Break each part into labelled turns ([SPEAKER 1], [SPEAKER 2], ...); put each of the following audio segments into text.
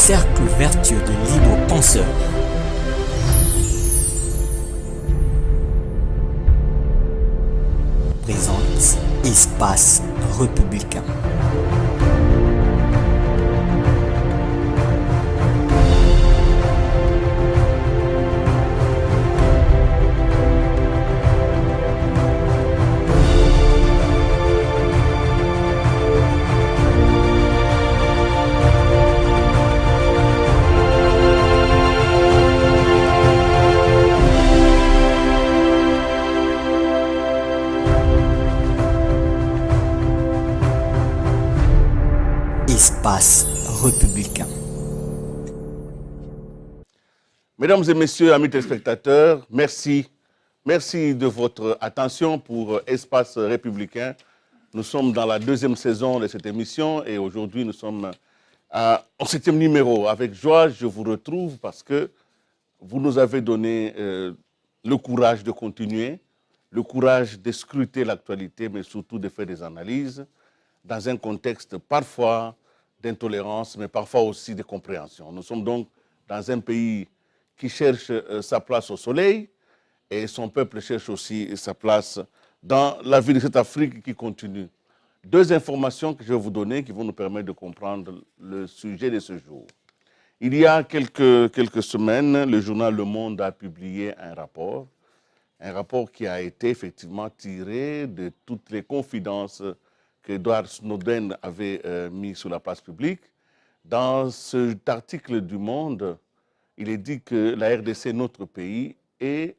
[SPEAKER 1] cercle vertueux de libres penseurs. Présente Espace Républicain. Espace républicain.
[SPEAKER 2] Mesdames et messieurs, amis téléspectateurs, merci. Merci de votre attention pour Espace républicain. Nous sommes dans la deuxième saison de cette émission et aujourd'hui nous sommes au 7e numéro. Avec joie, je vous retrouve parce que vous nous avez donné le courage de continuer, le courage de scruter l'actualité, mais surtout de faire des analyses dans un contexte parfois d'intolérance, mais parfois aussi de compréhension. Nous sommes donc dans un pays qui cherche sa place au soleil et son peuple cherche aussi sa place dans la vie de cette Afrique qui continue. Deux informations que je vais vous donner qui vont nous permettre de comprendre le sujet de ce jour. Il y a quelques semaines, le journal Le Monde a publié un rapport qui a été effectivement tiré de toutes les confidences que Edward Snowden avait mis sur la place publique. Dans cet article du Monde, il est dit que la RDC, notre pays, est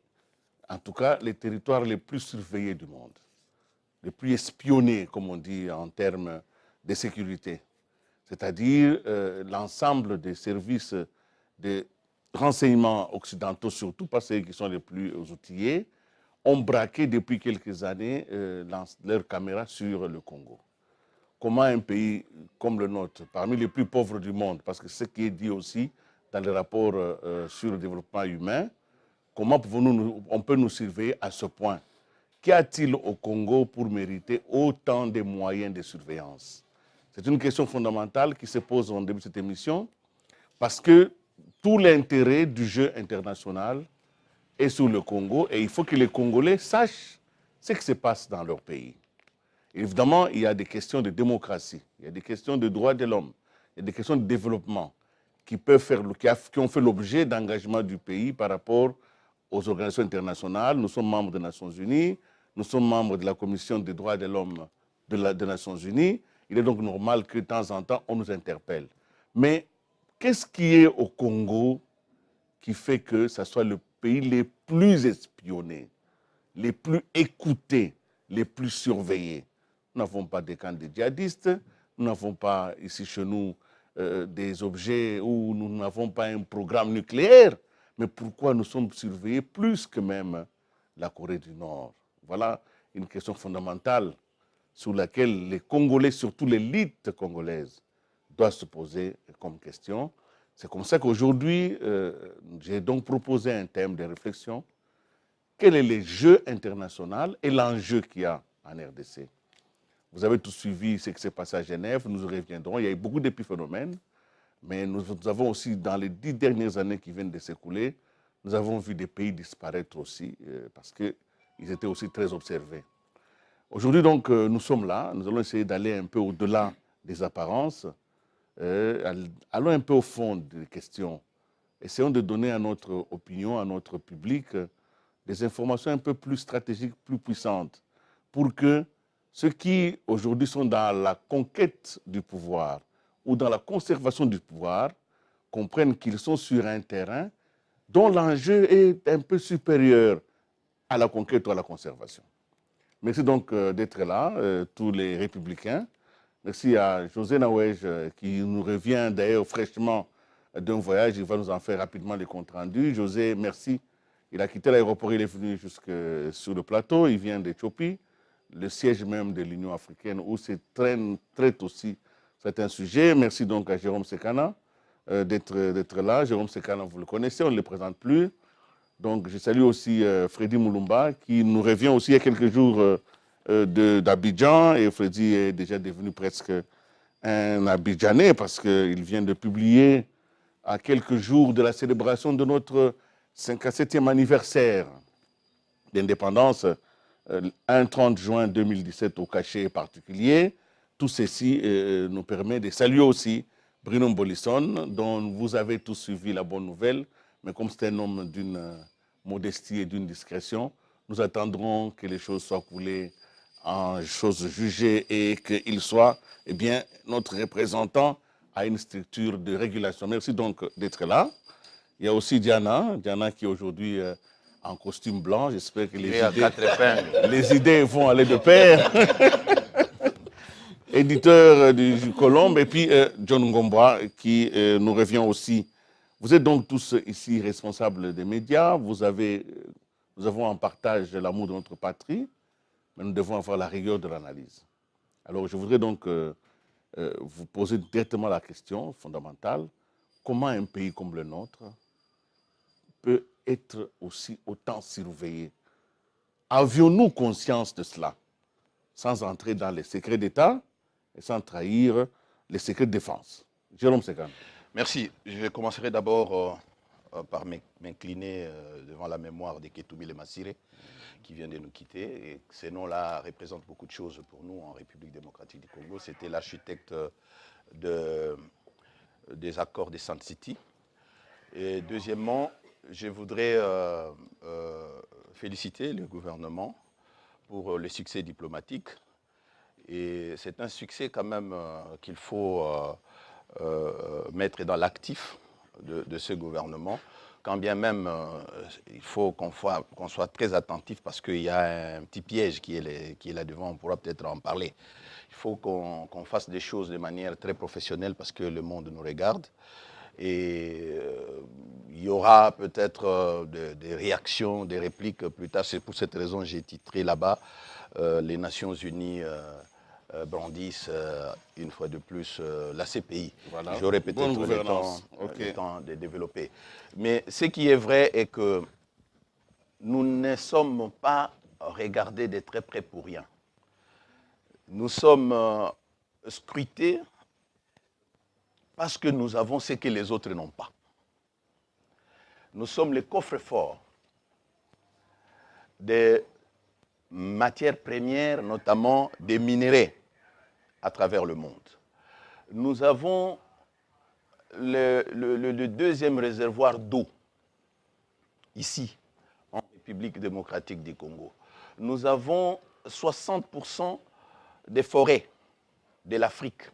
[SPEAKER 2] en tout cas les territoires les plus surveillés du monde, les plus espionnés, comme on dit en termes de sécurité. C'est-à-dire l'ensemble des services de renseignement occidentaux, surtout pas ceux qui sont les plus outillés, ont braqué depuis quelques années leurs caméras sur le Congo. Comment un pays comme le nôtre, parmi les plus pauvres du monde, parce que c'est ce qui est dit aussi dans les rapports sur le développement humain, comment on peut nous surveiller à ce point? Qu'y a-t-il au Congo pour mériter autant de moyens de surveillance? C'est une question fondamentale qui se pose au début de cette émission, parce que tout l'intérêt du jeu international est sur le Congo et il faut que les Congolais sachent ce qui se passe dans leur pays. Évidemment, il y a des questions de démocratie, il y a des questions de droits de l'homme, il y a des questions de développement qui ont fait l'objet d'engagement du pays par rapport aux organisations internationales. Nous sommes membres des Nations Unies, nous sommes membres de la Commission des droits de l'homme des Nations Unies. Il est donc normal que de temps en temps, on nous interpelle. Mais qu'est-ce qui est au Congo qui fait que ce soit le pays les plus espionnés, les plus écoutés, les plus surveillés? Nous n'avons pas des camps de djihadistes, nous n'avons pas ici chez nous des objets où nous n'avons pas un programme nucléaire. Mais pourquoi nous sommes surveillés plus que même la Corée du Nord? Voilà une question fondamentale sur laquelle les Congolais, surtout l'élite congolaise, doivent se poser comme question. C'est comme ça qu'aujourd'hui, j'ai donc proposé un thème de réflexion. Quel est le jeu international et l'enjeu qu'il y a en RDC? Vous avez tous suivi ce qui s'est passé à Genève, nous y reviendrons. Il y a eu beaucoup d'épiphénomènes, mais nous avons aussi, dans les 10 dernières années qui viennent de s'écouler, nous avons vu des pays disparaître aussi, parce qu'ils étaient aussi très observés. Aujourd'hui, donc, nous sommes là, nous allons essayer d'aller un peu au-delà des apparences, allons un peu au fond des questions. Essayons de donner à notre opinion, à notre public, des informations un peu plus stratégiques, plus puissantes, pour que ceux qui, aujourd'hui, sont dans la conquête du pouvoir ou dans la conservation du pouvoir comprennent qu'ils sont sur un terrain dont l'enjeu est un peu supérieur à la conquête ou à la conservation. Merci donc d'être là, tous les républicains. Merci à José Nawej qui nous revient d'ailleurs fraîchement d'un voyage. Il va nous en faire rapidement les comptes rendus. José, merci. Il a quitté l'aéroport, il est venu jusque sur le plateau. Il vient d'Éthiopie, le siège même de l'Union africaine où se traite aussi certains sujets. Merci donc à Jérôme Sekana d'être là. Jérôme Sekana, vous le connaissez, on ne le présente plus. Donc je salue aussi Freddy Moulumba qui nous revient aussi il y a quelques jours d'Abidjan. Et Freddy est déjà devenu presque un Abidjanais parce qu'il vient de publier à quelques jours de la célébration de notre 57e anniversaire d'indépendance, un 30 juin 2017 au cachet particulier. Tout ceci nous permet de saluer aussi Bruno Mbolisson, dont vous avez tous suivi la bonne nouvelle, mais comme c'est un homme d'une modestie et d'une discrétion, nous attendrons que les choses soient coulées en choses jugées et qu'il soit notre représentant à une structure de régulation. Merci donc d'être là. Il y a aussi Diana qui est aujourd'hui en costume blanc. J'espère que les idées vont aller de pair. Éditeur du Colombe, et puis John Ngomba qui nous revient aussi. Vous êtes donc tous ici responsables des médias. Nous avons en partage l'amour de notre patrie, mais nous devons avoir la rigueur de l'analyse. Alors je voudrais donc vous poser directement la question fondamentale. Comment un pays comme le nôtre peut être aussi autant surveillé? Avions-nous conscience de cela, sans entrer dans les secrets d'État et sans trahir les secrets de défense? Jérôme Sekan.
[SPEAKER 3] Merci. Je commencerai d'abord par m'incliner devant la mémoire de Ketumi Lemassire, qui vient de nous quitter. Et ces noms-là représentent beaucoup de choses pour nous en République démocratique du Congo. C'était l'architecte des accords de Sun City. Et deuxièmement, je voudrais féliciter le gouvernement pour le succès diplomatique. Et c'est un succès quand même qu'il faut mettre dans l'actif de ce gouvernement, quand bien même il faut qu'on soit très attentif parce qu'il y a un petit piège qui est là devant, on pourra peut-être en parler. Il faut qu'on fasse des choses de manière très professionnelle parce que le monde nous regarde. Et il y aura peut-être des réactions, des répliques plus tard. C'est pour cette raison que j'ai titré là-bas les Nations Unies brandissent une fois de plus la CPI.
[SPEAKER 2] Voilà.
[SPEAKER 3] J'aurais peut-être le temps de développer. Mais ce qui est vrai est que nous ne sommes pas regardés de très près pour rien. Nous sommes scrutés parce que nous avons ce que les autres n'ont pas. Nous sommes les coffres-forts des matières premières, notamment des minéraux à travers le monde. Nous avons le deuxième réservoir d'eau ici, en République démocratique du Congo. Nous avons 60% des forêts de l'Afrique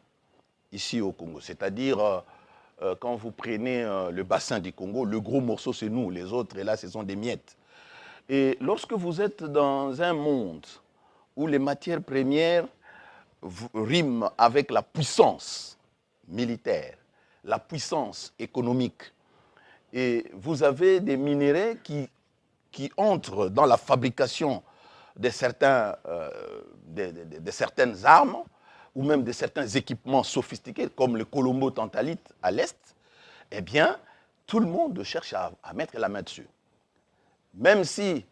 [SPEAKER 3] ici au Congo. C'est-à-dire, quand vous prenez le bassin du Congo, le gros morceau c'est nous, les autres là ce sont des miettes. Et lorsque vous êtes dans un monde où les matières premières riment avec la puissance militaire, la puissance économique, et vous avez des minéraux qui entrent dans la fabrication de certaines armes ou même de certains équipements sophistiqués comme le colombo tantalite à l'Est, eh bien, tout le monde cherche à mettre la main dessus. Même si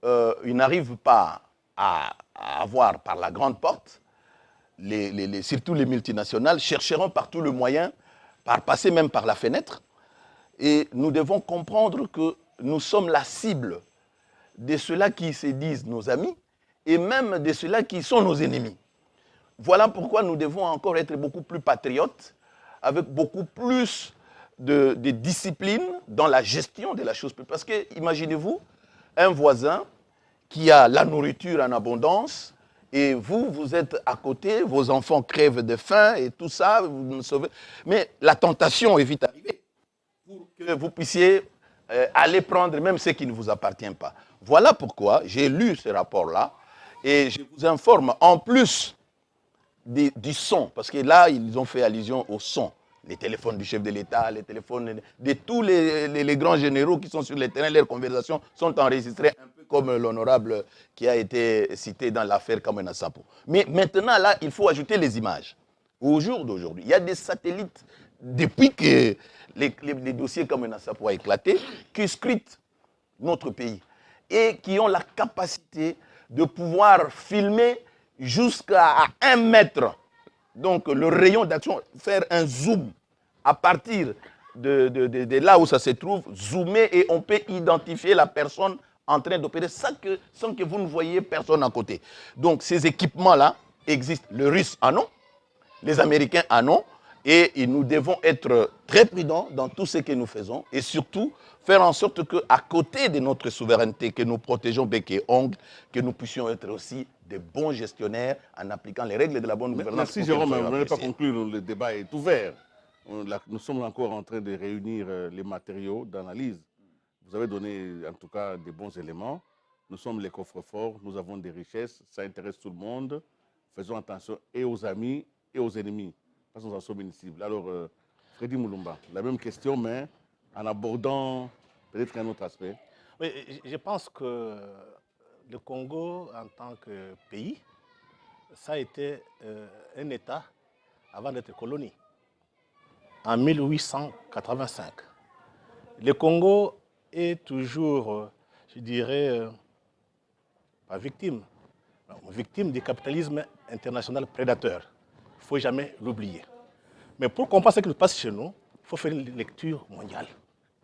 [SPEAKER 3] ils n'arrivent pas à avoir par la grande porte, surtout les multinationales chercheront par tous les moyens, par passer même par la fenêtre. Et nous devons comprendre que nous sommes la cible de ceux-là qui se disent nos amis et même de ceux-là qui sont nos ennemis. Voilà pourquoi nous devons encore être beaucoup plus patriotes, avec beaucoup plus de discipline dans la gestion de la chose. Parce que, imaginez-vous, un voisin qui a la nourriture en abondance, et vous êtes à côté, vos enfants crèvent de faim et tout ça, vous nous sauvez. Mais la tentation est vite arrivée pour que vous puissiez aller prendre même ce qui ne vous appartient pas. Voilà pourquoi j'ai lu ce rapport-là et je vous informe, en plus du son, parce que là, ils ont fait allusion au son. Les téléphones du chef de l'État, les téléphones de tous les grands généraux qui sont sur le terrain, leurs conversations sont enregistrées un peu comme l'honorable qui a été cité dans l'affaire Kamena Sapo. Mais maintenant, là, il faut ajouter les images. Au jour d'aujourd'hui, il y a des satellites, depuis que les dossiers Kamena Sapo a éclaté, qui scrutent notre pays et qui ont la capacité de pouvoir filmer jusqu'à 1 mètre. Donc, le rayon d'action, faire un zoom à partir de là où ça se trouve, zoomer et on peut identifier la personne en train d'opérer sans que vous ne voyez personne à côté. Donc ces équipements-là existent. Le russe en ont, les Américains en ont, et nous devons être très prudents dans tout ce que nous faisons et surtout faire en sorte qu'à côté de notre souveraineté, que nous protégeons bec et ongle, que nous puissions être aussi de bons gestionnaires en appliquant les règles de la bonne gouvernance.
[SPEAKER 2] Merci Jérôme, vous n'allez pas conclure, le débat est ouvert. Nous sommes encore en train de réunir les matériaux d'analyse. Vous avez donné en tout cas des bons éléments. Nous sommes les coffres forts, nous avons des richesses, ça intéresse tout le monde. Faisons attention et aux amis et aux ennemis, parce que nous en sommes inicibles. Alors, Freddy Moulumba, la même question, mais en abordant peut-être un autre aspect.
[SPEAKER 4] Oui, je pense que le Congo, en tant que pays, ça a été un État avant d'être colonie, en 1885. Le Congo est toujours, je dirais, pas victime, non, victime du capitalisme international prédateur. Il ne faut jamais l'oublier. Mais pour comprendre ce qui se passe chez nous, il faut faire une lecture mondiale.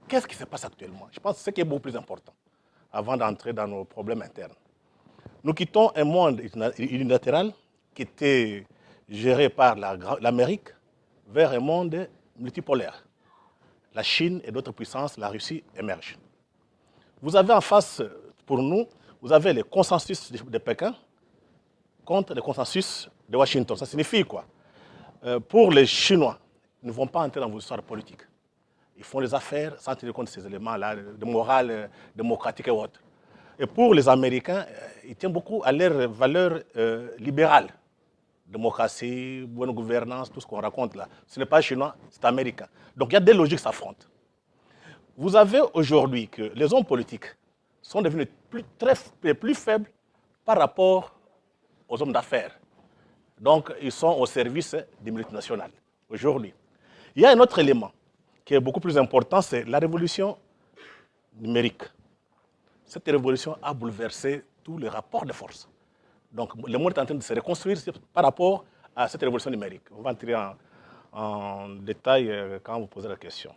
[SPEAKER 4] Qu'est-ce qui se passe actuellement? Je pense que c'est ce qui est beaucoup plus important avant d'entrer dans nos problèmes internes. Nous quittons un monde unilatéral qui était géré par l'Amérique vers un monde multipolaire. La Chine et d'autres puissances, la Russie, émergent. Vous avez en face, pour nous, vous avez le consensus de Pékin contre le consensus de Washington. Ça signifie quoi? Pour les Chinois, ils ne vont pas entrer dans vos histoires politiques. Ils font les affaires sans tenir compte de ces éléments-là, de morale démocratique et autres. Et pour les Américains, ils tiennent beaucoup à leurs valeurs libérales. Démocratie, bonne gouvernance, tout ce qu'on raconte là. Ce n'est pas chinois, c'est américain. Donc il y a des logiques qui s'affrontent. Vous avez aujourd'hui que les hommes politiques sont devenus plus faibles par rapport aux hommes d'affaires. Donc ils sont au service des multinationales aujourd'hui. Il y a un autre élément qui est beaucoup plus important, c'est la révolution numérique. Cette révolution a bouleversé tous les rapports de force. Donc le monde est en train de se reconstruire par rapport à cette révolution numérique. On va entrer en détail quand vous posez la question.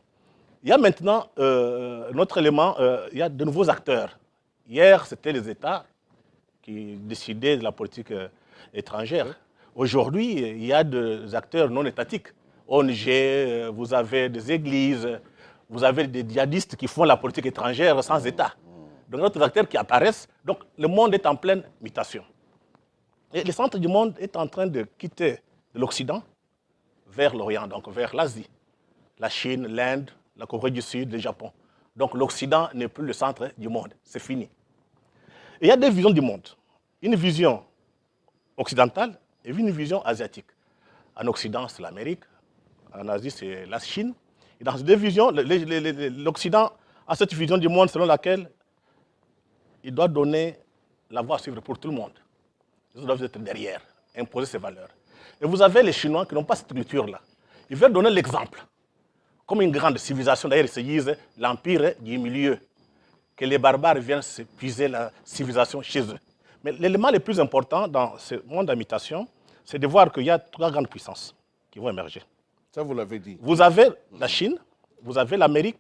[SPEAKER 4] Il y a maintenant un autre élément, il y a de nouveaux acteurs. Hier, c'était les États qui décidaient de la politique étrangère. Aujourd'hui, il y a des acteurs non étatiques. ONG, vous avez des églises, vous avez des djihadistes qui font la politique étrangère sans État. Donc, d'autres acteurs qui apparaissent. Donc, le monde est en pleine mutation. Et le centre du monde est en train de quitter l'Occident vers l'Orient, donc vers l'Asie. La Chine, l'Inde, la Corée du Sud, le Japon. Donc, l'Occident n'est plus le centre du monde. C'est fini. Et il y a deux visions du monde. Une vision occidentale et une vision asiatique. En Occident, c'est l'Amérique. En Asie, c'est la Chine. Et dans ces deux visions, l'Occident a cette vision du monde selon laquelle il doit donner la voie à suivre pour tout le monde. Ils doivent être derrière, imposer ses valeurs. Et vous avez les Chinois qui n'ont pas cette culture-là. Ils veulent donner l'exemple. Comme une grande civilisation, d'ailleurs, ils se disent l'empire du milieu. Que les barbares viennent se puiser la civilisation chez eux. Mais l'élément le plus important dans ce monde d'imitation, c'est de voir qu'il y a trois grandes puissances qui vont émerger.
[SPEAKER 2] Ça, vous l'avez dit.
[SPEAKER 4] Vous avez la Chine, vous avez l'Amérique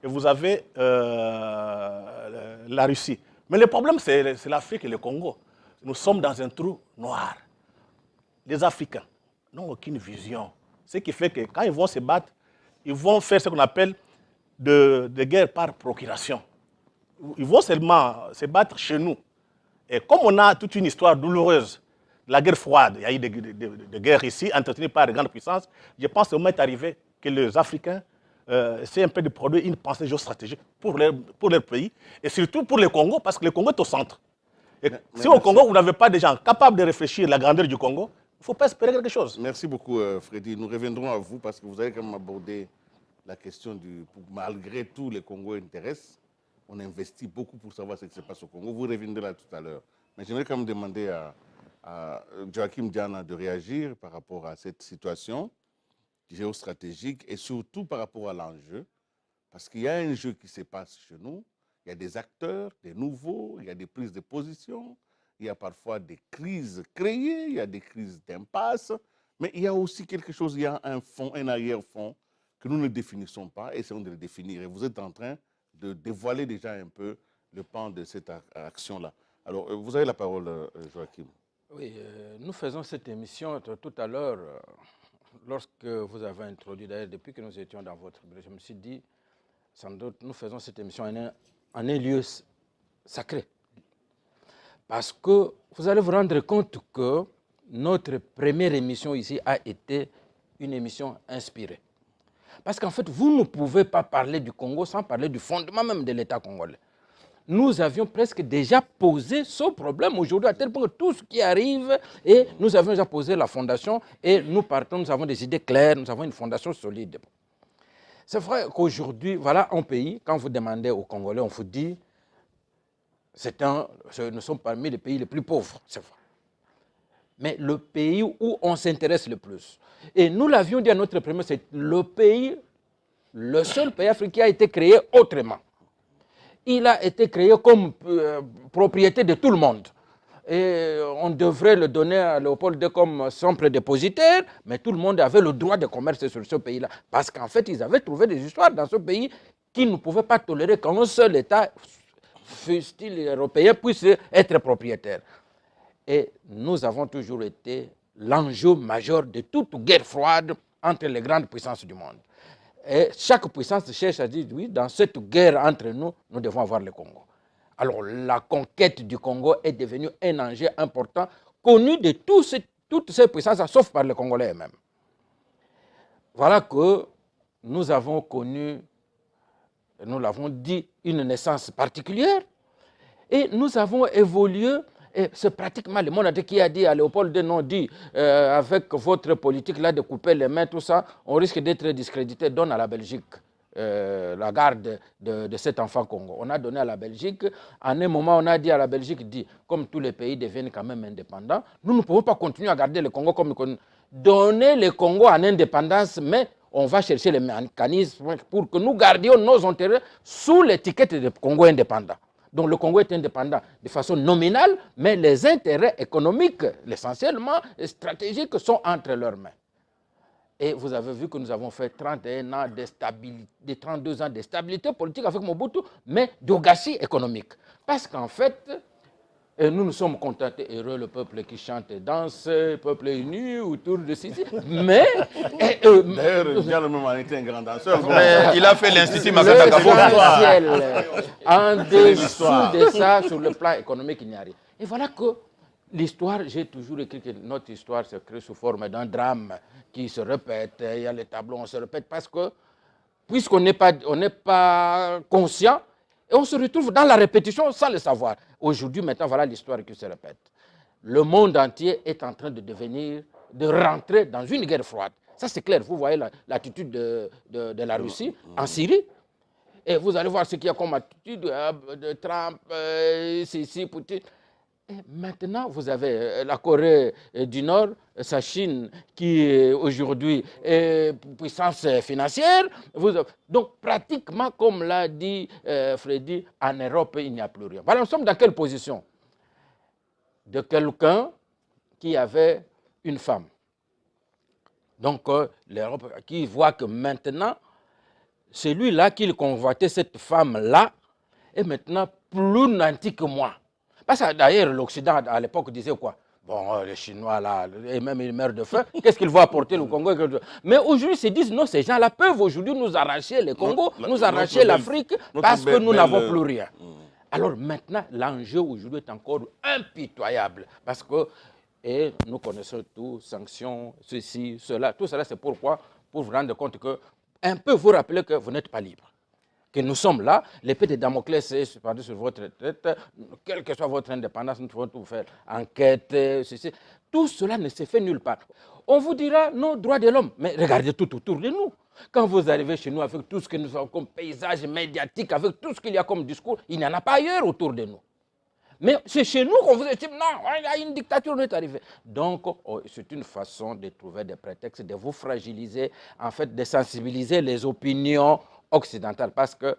[SPEAKER 4] et vous avez la Russie. Mais le problème, c'est l'Afrique et le Congo. Nous sommes dans un trou noir. Les Africains n'ont aucune vision. Ce qui fait que quand ils vont se battre, ils vont faire ce qu'on appelle de guerre par procuration. Ils vont seulement se battre chez nous. Et comme on a toute une histoire douloureuse, la guerre froide, il y a eu des guerres ici, entretenues par de grandes puissances, je pense que le moment est arrivé que les Africains essaient un peu de produire une pensée géostratégique pour leur pays, et surtout pour le Congo, parce que le Congo est au centre. Et si au Congo, vous n'avez pas des gens capables de réfléchir à la grandeur du Congo, il ne faut pas espérer quelque chose.
[SPEAKER 2] Merci beaucoup, Freddy. Nous reviendrons à vous parce que vous avez quand même abordé la question malgré tout, le Congo intéresse. On investit beaucoup pour savoir ce qui se passe au Congo. Vous reviendrez là tout à l'heure. Mais j'aimerais quand même demander à Joachim Diana de réagir par rapport à cette situation géostratégique et surtout par rapport à l'enjeu. Parce qu'il y a un jeu qui se passe chez nous. Il y a des acteurs, des nouveaux, il y a des prises de position, il y a parfois des crises créées, il y a des crises d'impasse, mais il y a aussi quelque chose, il y a un fond, un arrière-fond que nous ne définissons pas, essayons de les définir. Et vous êtes en train de dévoiler déjà un peu le pan de cette action-là. Alors, vous avez la parole, Joachim.
[SPEAKER 5] Oui, nous faisons cette émission tout à l'heure, lorsque vous avez introduit, d'ailleurs, depuis que nous étions dans votre bureau, je me suis dit, sans doute, nous faisons cette émission en un lieu sacré. Parce que vous allez vous rendre compte que notre première émission ici a été une émission inspirée. Parce qu'en fait, vous ne pouvez pas parler du Congo sans parler du fondement même de l'État congolais. Nous avions presque déjà posé ce problème aujourd'hui, à tel point que tout ce qui arrive, et nous avions déjà posé la fondation, et nous partons, nous avons des idées claires, nous avons une fondation solide. C'est vrai qu'aujourd'hui, voilà un pays, quand vous demandez aux Congolais, on vous dit, nous sommes parmi les pays les plus pauvres, c'est vrai. Mais le pays où on s'intéresse le plus. Et nous l'avions dit à notre premier, c'est le seul pays africain qui a été créé autrement. Il a été créé comme propriété de tout le monde. Et on devrait le donner à Léopold II comme simple dépositaire, mais tout le monde avait le droit de commercer sur ce pays-là. Parce qu'en fait, ils avaient trouvé des histoires dans ce pays qui ne pouvaient pas tolérer qu'un seul État, fût-il européen, puisse être propriétaire. Et nous avons toujours été l'enjeu majeur de toute guerre froide entre les grandes puissances du monde. Et chaque puissance cherche à dire, oui, dans cette guerre entre nous, nous devons avoir le Congo. Alors la conquête du Congo est devenue un enjeu important, connu de toutes ces puissances, sauf par les Congolais eux-mêmes. Voilà que nous avons connu, nous l'avons dit, une naissance particulière, et nous avons évolué. Et c'est pratiquement le monde entier qui a dit à Léopold II, non dit, avec votre politique là de couper les mains, tout ça, on risque d'être discrédité, donne à la Belgique la garde de cet enfant Congo. On a donné à la Belgique, en un moment on a dit à la Belgique, dit, comme tous les pays deviennent quand même indépendants, nous ne pouvons pas continuer à garder le Congo comme donner le Congo en indépendance, mais on va chercher les mécanismes pour que nous gardions nos intérêts sous l'étiquette de Congo indépendant. Donc le Congo est indépendant de façon nominale, mais les intérêts économiques, essentiellement stratégiques, sont entre leurs mains. Et vous avez vu que nous avons fait 31 ans de stabilité, 32 ans de stabilité politique avec Mobutu, mais de gâchis économique. Parce qu'en fait, nous nous sommes contentés, heureux, le peuple qui chante et danse, le peuple uni autour de ceci. Mais.
[SPEAKER 2] D'ailleurs, Jean même était un grand danseur.
[SPEAKER 3] Mais il a fait l'Institut Makata Kabo.
[SPEAKER 5] En dessous de ça, sur le plan économique, il n'y a rien. Et voilà que l'histoire, j'ai toujours écrit que notre histoire se crée sous forme d'un drame qui se répète. Il y a les tableaux, on se répète parce que, puisqu'on n'est pas conscient, et on se retrouve dans la répétition sans le savoir. Aujourd'hui, maintenant, voilà l'histoire qui se répète. Le monde entier est en train de rentrer dans une guerre froide. Ça, c'est clair. Vous voyez l'attitude de la Russie en Syrie. Et vous allez voir ce qu'il y a comme attitude de Trump, Sisi, Poutine. Et maintenant, vous avez la Corée du Nord, sa Chine, qui aujourd'hui est puissance financière. Donc, pratiquement, comme l'a dit Freddy, en Europe, il n'y a plus rien. Voilà, nous sommes dans quelle position? De quelqu'un qui avait une femme. Donc, l'Europe qui voit que maintenant, celui-là qui convoitait cette femme-là est maintenant plus nanti que moi. Parce que d'ailleurs, l'Occident, à l'époque, disait quoi? Bon, les Chinois, là, et même ils meurent de faim, qu'est-ce qu'ils vont apporter au Congo? Mais aujourd'hui, ils se disent, non, ces gens-là peuvent aujourd'hui nous arracher le Congo, nous arracher l'Afrique, parce que nous n'avons plus rien. Alors maintenant, l'enjeu aujourd'hui est encore impitoyable, parce que, et nous connaissons tout, sanctions, ceci, cela, tout cela, c'est pourquoi, pour vous rendre compte que, un peu vous rappeler que vous n'êtes pas libre. Que nous sommes là, l'épée de Damoclès est suspendue sur votre tête, quelle que soit votre indépendance, nous devons tout faire, enquête, ceci. Tout cela ne se fait nulle part. On vous dira, non, droits de l'homme, mais regardez tout autour de nous. Quand vous arrivez chez nous avec tout ce que nous avons comme paysage médiatique, avec tout ce qu'il y a comme discours, il n'y en a pas ailleurs autour de nous. Mais c'est chez nous qu'on vous estime, non, il y a une dictature, on est arrivé. Donc, c'est une façon de trouver des prétextes, de vous fragiliser, en fait, de sensibiliser les opinions occidentales. Parce que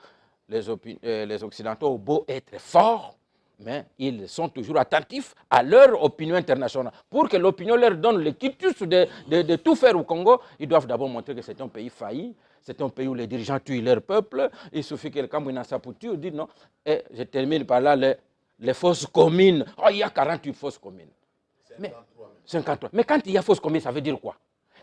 [SPEAKER 5] les Occidentaux ont beau être forts, mais ils sont toujours attentifs à leur opinion internationale. Pour que l'opinion leur donne le quitus de tout faire au Congo, ils doivent d'abord montrer que c'est un pays failli, c'est un pays où les dirigeants tuent leur peuple. Il suffit que le Cameroun sa pouture dit non. Et je termine par là, les fosses communes. Oh, il y a 48 fosses communes. 53. Mais quand il y a fosses communes, ça veut dire quoi?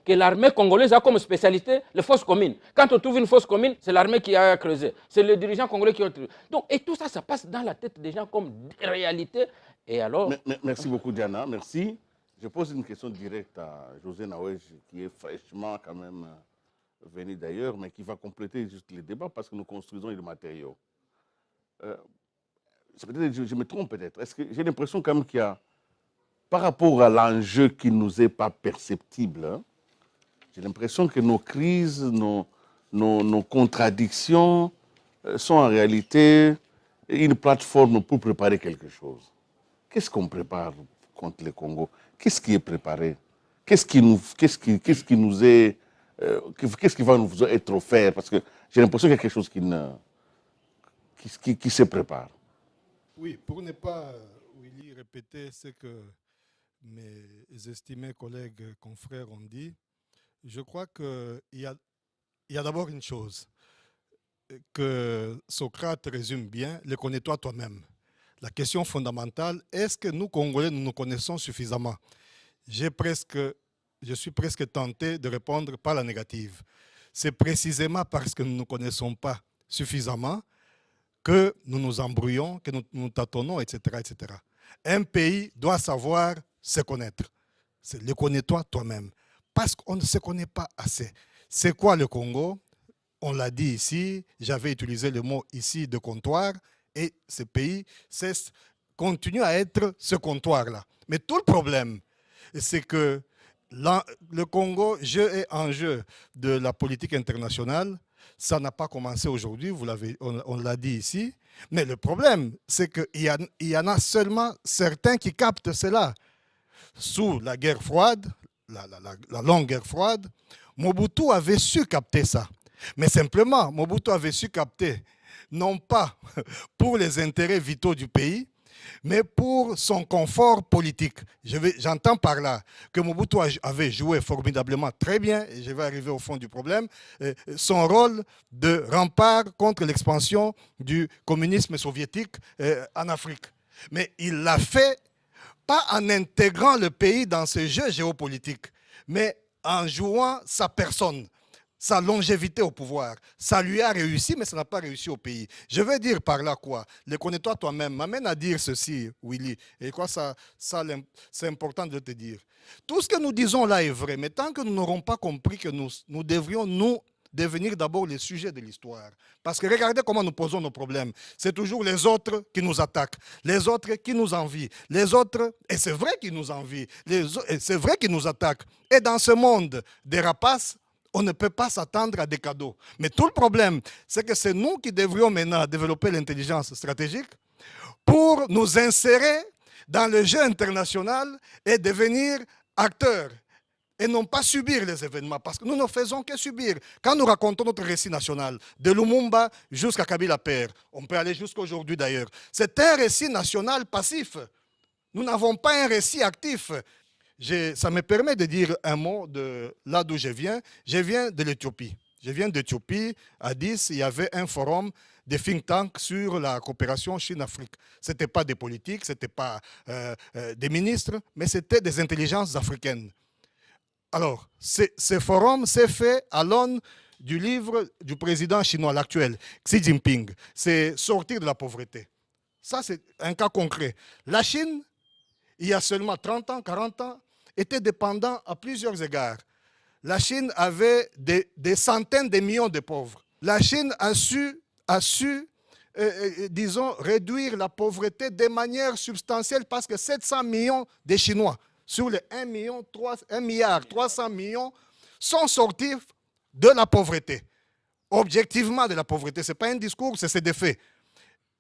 [SPEAKER 5] Que l'armée congolaise a comme spécialité les fosses communes. Quand on trouve une fosse commune, c'est l'armée qui a creusé. C'est les dirigeants congolais qui ont trouvé. Donc, et tout ça, ça passe dans la tête des gens comme réalité. Et alors...
[SPEAKER 2] Merci beaucoup, Diana. Merci. Je pose une question directe à José Nawej, qui est fraîchement quand même venu d'ailleurs, mais qui va compléter juste les débats parce que nous construisons le matériau. Je me trompe peut-être. Est-ce que j'ai l'impression quand même qu'il y a, par rapport à l'enjeu qui ne nous est pas perceptible, hein, j'ai l'impression que nos crises, nos contradictions sont en réalité une plateforme pour préparer quelque chose. Qu'est-ce qu'on prépare contre le Congo? Qu'est-ce qui est préparé? Qu'est-ce qui va nous être offert? Parce que j'ai l'impression qu'il y a quelque chose qui se prépare.
[SPEAKER 6] Oui, pour ne pas, Willy, répéter ce que mes estimés collègues, confrères ont dit, je crois qu'il y a d'abord une chose que Socrate résume bien, le connais-toi toi-même. La question fondamentale, est-ce que nous, Congolais, nous nous connaissons suffisamment? Je suis presque tenté de répondre par la négative. C'est précisément parce que nous ne nous connaissons pas suffisamment que nous nous embrouillons, que nous tâtonnons, etc., etc. Un pays doit savoir se connaître. C'est le connais-toi toi-même. Parce qu'on ne se connaît pas assez. C'est quoi le Congo? On l'a dit ici, j'avais utilisé le mot ici de comptoir, et ce pays continue à être ce comptoir-là. Mais tout le problème, c'est que le Congo, jeu et enjeu de la politique internationale, ça n'a pas commencé aujourd'hui, on l'a dit ici, mais le problème, c'est qu'il y en a seulement certains qui captent cela. Sous la guerre froide, la longue guerre froide, Mobutu avait su capter ça. Mais simplement, Mobutu avait su capter, non pas pour les intérêts vitaux du pays, mais pour son confort politique. J'entends par là que Mobutu avait joué formidablement très bien, et je vais arriver au fond du problème, son rôle de rempart contre l'expansion du communisme soviétique en Afrique. Mais il l'a fait pas en intégrant le pays dans ce jeu géopolitique, mais en jouant sa personne, sa longévité au pouvoir. Ça lui a réussi, mais ça n'a pas réussi au pays. Je veux dire par là quoi? Le connais-toi toi-même m'amène à dire ceci, Willy, et quoi ça c'est important de te dire. Tout ce que nous disons là est vrai, mais tant que nous n'aurons pas compris que nous devrions devenir d'abord les sujets de l'histoire. Parce que regardez comment nous posons nos problèmes. C'est toujours les autres qui nous attaquent, les autres qui nous envient, les autres, et c'est vrai qu'ils nous envient, c'est vrai qu'ils nous attaquent. Et dans ce monde des rapaces, on ne peut pas s'attendre à des cadeaux. Mais tout le problème, c'est que c'est nous qui devrions maintenant développer l'intelligence stratégique pour nous insérer dans le jeu international et devenir acteurs et non pas subir les événements, parce que nous ne faisons que subir. Quand nous racontons notre récit national, de Lumumba jusqu'à Kabila Père, on peut aller jusqu'à aujourd'hui d'ailleurs, c'est un récit national passif. Nous n'avons pas un récit actif. Ça me permet de dire un mot de là d'où je viens. Je viens de l'Éthiopie. Je viens d'Éthiopie. À Addis, il y avait un forum des think tanks sur la coopération Chine-Afrique. Ce n'était pas des politiques, ce n'était pas des ministres, mais c'était des intelligences africaines. Alors, ce forum s'est fait à l'aune du livre du président chinois, l'actuel, Xi Jinping. C'est sortir de la pauvreté. Ça, c'est un cas concret. La Chine, il y a seulement 30 ans, 40 ans, était dépendant à plusieurs égards. La Chine avait des centaines de millions de pauvres. La Chine a su disons, réduire la pauvreté de manière substantielle parce que 700 millions de Chinois sur les 1 milliard 300 millions sont sortis de la pauvreté. Objectivement de la pauvreté. Ce n'est pas un discours, c'est des faits.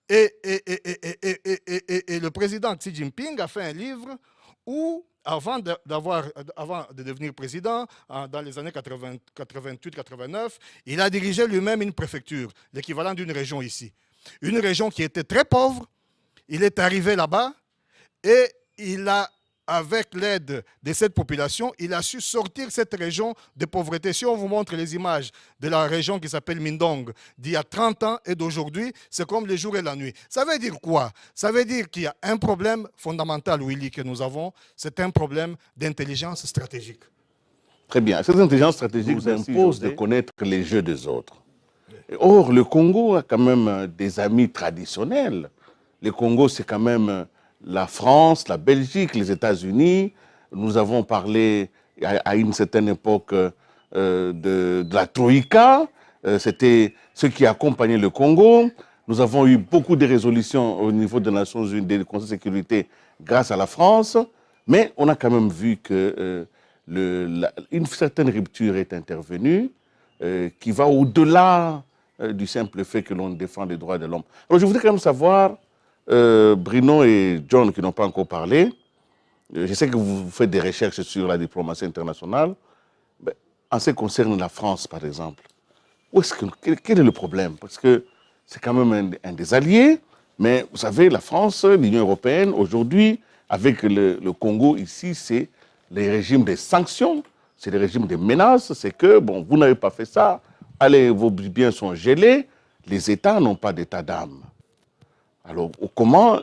[SPEAKER 6] Et le président Xi Jinping a fait un livre où, avant de devenir président, dans les années 88-89, il a dirigé lui-même une préfecture, l'équivalent d'une région ici. Une région qui était très pauvre. Il est arrivé là-bas et il a avec l'aide de cette population, il a su sortir cette région de pauvreté. Si on vous montre les images de la région qui s'appelle Mindong d'il y a 30 ans et d'aujourd'hui, c'est comme le jour et la nuit. Ça veut dire quoi? Ça veut dire qu'il y a un problème fondamental, Willy, que nous avons, c'est un problème d'intelligence stratégique.
[SPEAKER 2] Très bien. Cette intelligence stratégique vous impose de connaître les jeux des autres. Or, le Congo a quand même des amis traditionnels. Le Congo, c'est quand même la France, la Belgique, les États-Unis. Nous avons parlé à une certaine époque de la Troïka. C'était ceux qui accompagnaient le Congo. Nous avons eu beaucoup de résolutions au niveau des Nations Unies, du Conseil de sécurité, grâce à la France. Mais on a quand même vu que une certaine rupture est intervenue qui va au-delà du simple fait que l'on défend les droits de l'homme. Alors je voudrais quand même savoir, Bruno et John qui n'ont pas encore parlé, je sais que vous faites des recherches sur la diplomatie internationale. Mais en ce qui concerne la France, par exemple, quel est le problème? Parce que c'est quand même un des alliés, mais vous savez, la France, l'Union européenne, aujourd'hui, avec le Congo ici, c'est les régimes des sanctions, c'est les régimes des menaces, c'est que, bon, vous n'avez pas fait ça, allez, vos biens sont gelés, les États n'ont pas d'état d'âme. Alors, comment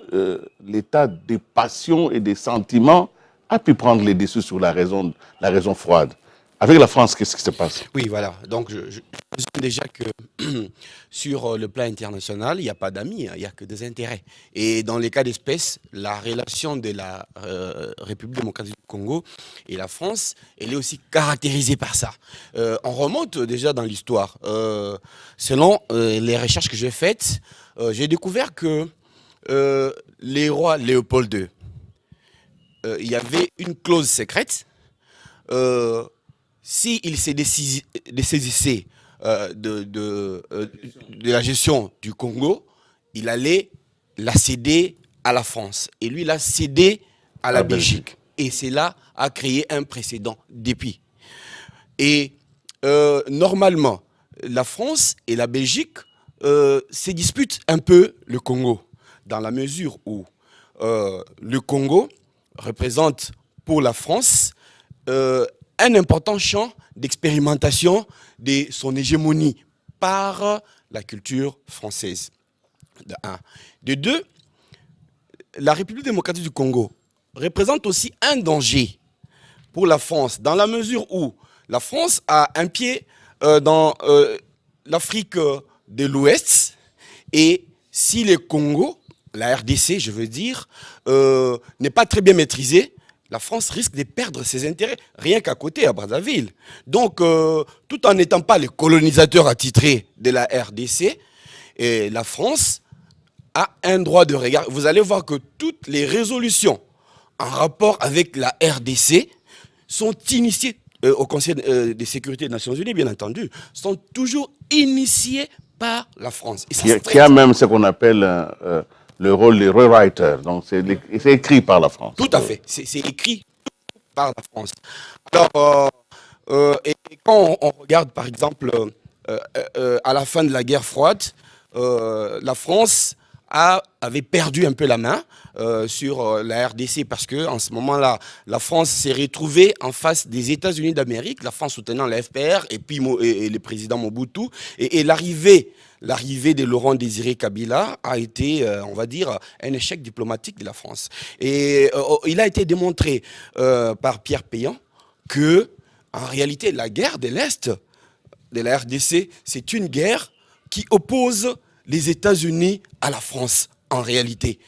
[SPEAKER 2] l'état des passions et des sentiments a pu prendre les dessus sur la raison froide? Avec la France, qu'est-ce qui se passe?
[SPEAKER 7] Oui, voilà. Donc, je présume déjà que sur le plan international, il n'y a pas d'amis, hein, il n'y a que des intérêts. Et dans les cas d'espèce, la relation de la République démocratique du Congo et la France, elle est aussi caractérisée par ça. On remonte déjà dans l'histoire. Selon les recherches que j'ai faites, j'ai découvert que les rois Léopold II, il y avait une clause secrète. S'il se dessaisissait de la gestion du Congo, il allait la céder à la France. Et lui, il a cédé à la Belgique. Et cela a créé un précédent depuis. Et normalement, la France et la Belgique se disputent un peu le Congo, dans la mesure où le Congo représente pour la France un important champ d'expérimentation de son hégémonie par la culture française. De un. De deux, la République démocratique du Congo représente aussi un danger pour la France, dans la mesure où la France a un pied dans l'Afrique de l'Ouest, et si le Congo, la RDC je veux dire, n'est pas très bien maîtrisé, la France risque de perdre ses intérêts, rien qu'à côté, à Brazzaville. Donc, tout en n'étant pas le colonisateur attitré de la RDC, et la France a un droit de regard. Vous allez voir que toutes les résolutions en rapport avec la RDC sont initiées, au Conseil de sécurité des Nations Unies, bien entendu, sont toujours initiées par la France. Et
[SPEAKER 2] qui a même ce qu'on appelle le rôle des rewriters, donc c'est écrit par la France.
[SPEAKER 7] Tout à fait, c'est écrit par la France. Alors, et quand on regarde par exemple à la fin de la guerre froide, la France avait perdu un peu la main sur la RDC parce que en ce moment-là, la France s'est retrouvée en face des États-Unis d'Amérique, la France soutenant la FPR et puis et le président Mobutu, et l'arrivée de Laurent Désiré Kabila a été, on va dire, un échec diplomatique de la France. Et il a été démontré par Pierre Péan que, en réalité, la guerre de l'Est de la RDC, c'est une guerre qui oppose les États-Unis à la France, en réalité.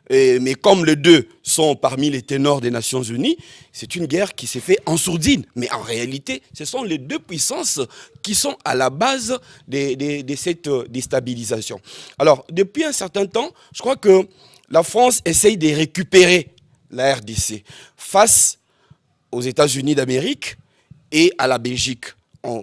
[SPEAKER 7] Mais comme les deux sont parmi les ténors des Nations Unies, c'est une guerre qui s'est faite en sourdine. Mais en réalité, ce sont les deux puissances qui sont à la base de cette déstabilisation. Alors, depuis un certain temps, je crois que la France essaye de récupérer la RDC face aux États-Unis d'Amérique et à la Belgique.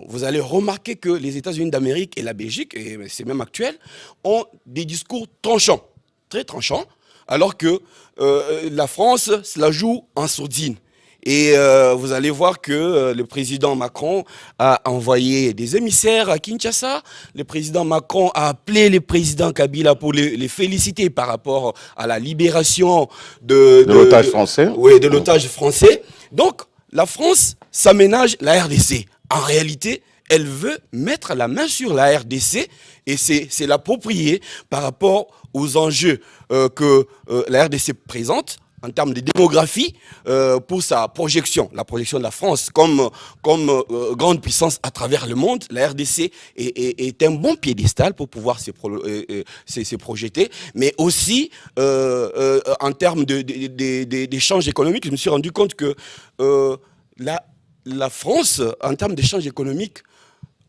[SPEAKER 7] Vous allez remarquer que les États-Unis d'Amérique et la Belgique, et c'est même actuel, ont des discours tranchants, très tranchants, alors que la France se la joue en sourdine. Et vous allez voir que le président Macron a envoyé des émissaires à Kinshasa. Le président Macron a appelé le président Kabila pour les féliciter par rapport à la libération de
[SPEAKER 2] l'otage français.
[SPEAKER 7] Oui, de l'otage français. Donc, la France s'aménage la RDC. En réalité, elle veut mettre la main sur la RDC et c'est l'approprié par rapport aux enjeux que la RDC présente en termes de démographie pour sa projection, la projection de la France comme grande puissance à travers le monde. La RDC est un bon piédestal pour pouvoir se projeter, mais aussi en termes d'échanges économiques, je me suis rendu compte que la France, en termes d'échanges économiques,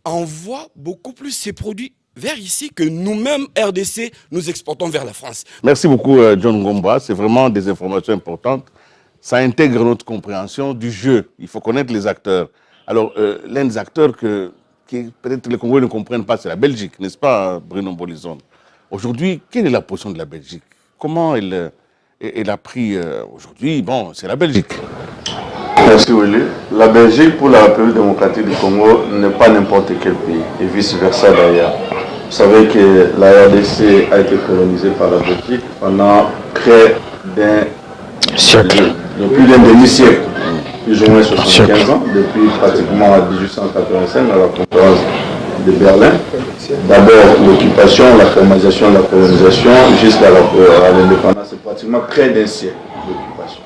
[SPEAKER 7] envoie beaucoup plus ses produits vers ici que nous-mêmes, RDC, nous exportons vers la France.
[SPEAKER 2] Merci beaucoup, John Ngomba. C'est vraiment des informations importantes. Ça intègre notre compréhension du jeu. Il faut connaître les acteurs. Alors, l'un des acteurs qui peut-être les Congolais ne comprennent pas, c'est la Belgique, n'est-ce pas, Bruno Bolizon? Aujourd'hui, quelle est la position de la Belgique? Comment elle a pris aujourd'hui? Bon, c'est la Belgique.
[SPEAKER 8] Merci Willy. La Belgique pour la République démocratique du Congo n'est pas n'importe quel pays et vice-versa d'ailleurs. Vous savez que la RDC a été colonisée par la Belgique pendant près d'un siècle, depuis d'un demi-siècle, plus ou moins 75 ans, depuis pratiquement 1885 à la conférence de Berlin. D'abord l'occupation, la formalisation de la colonisation jusqu'à l'indépendance, c'est pratiquement près d'un siècle d'occupation.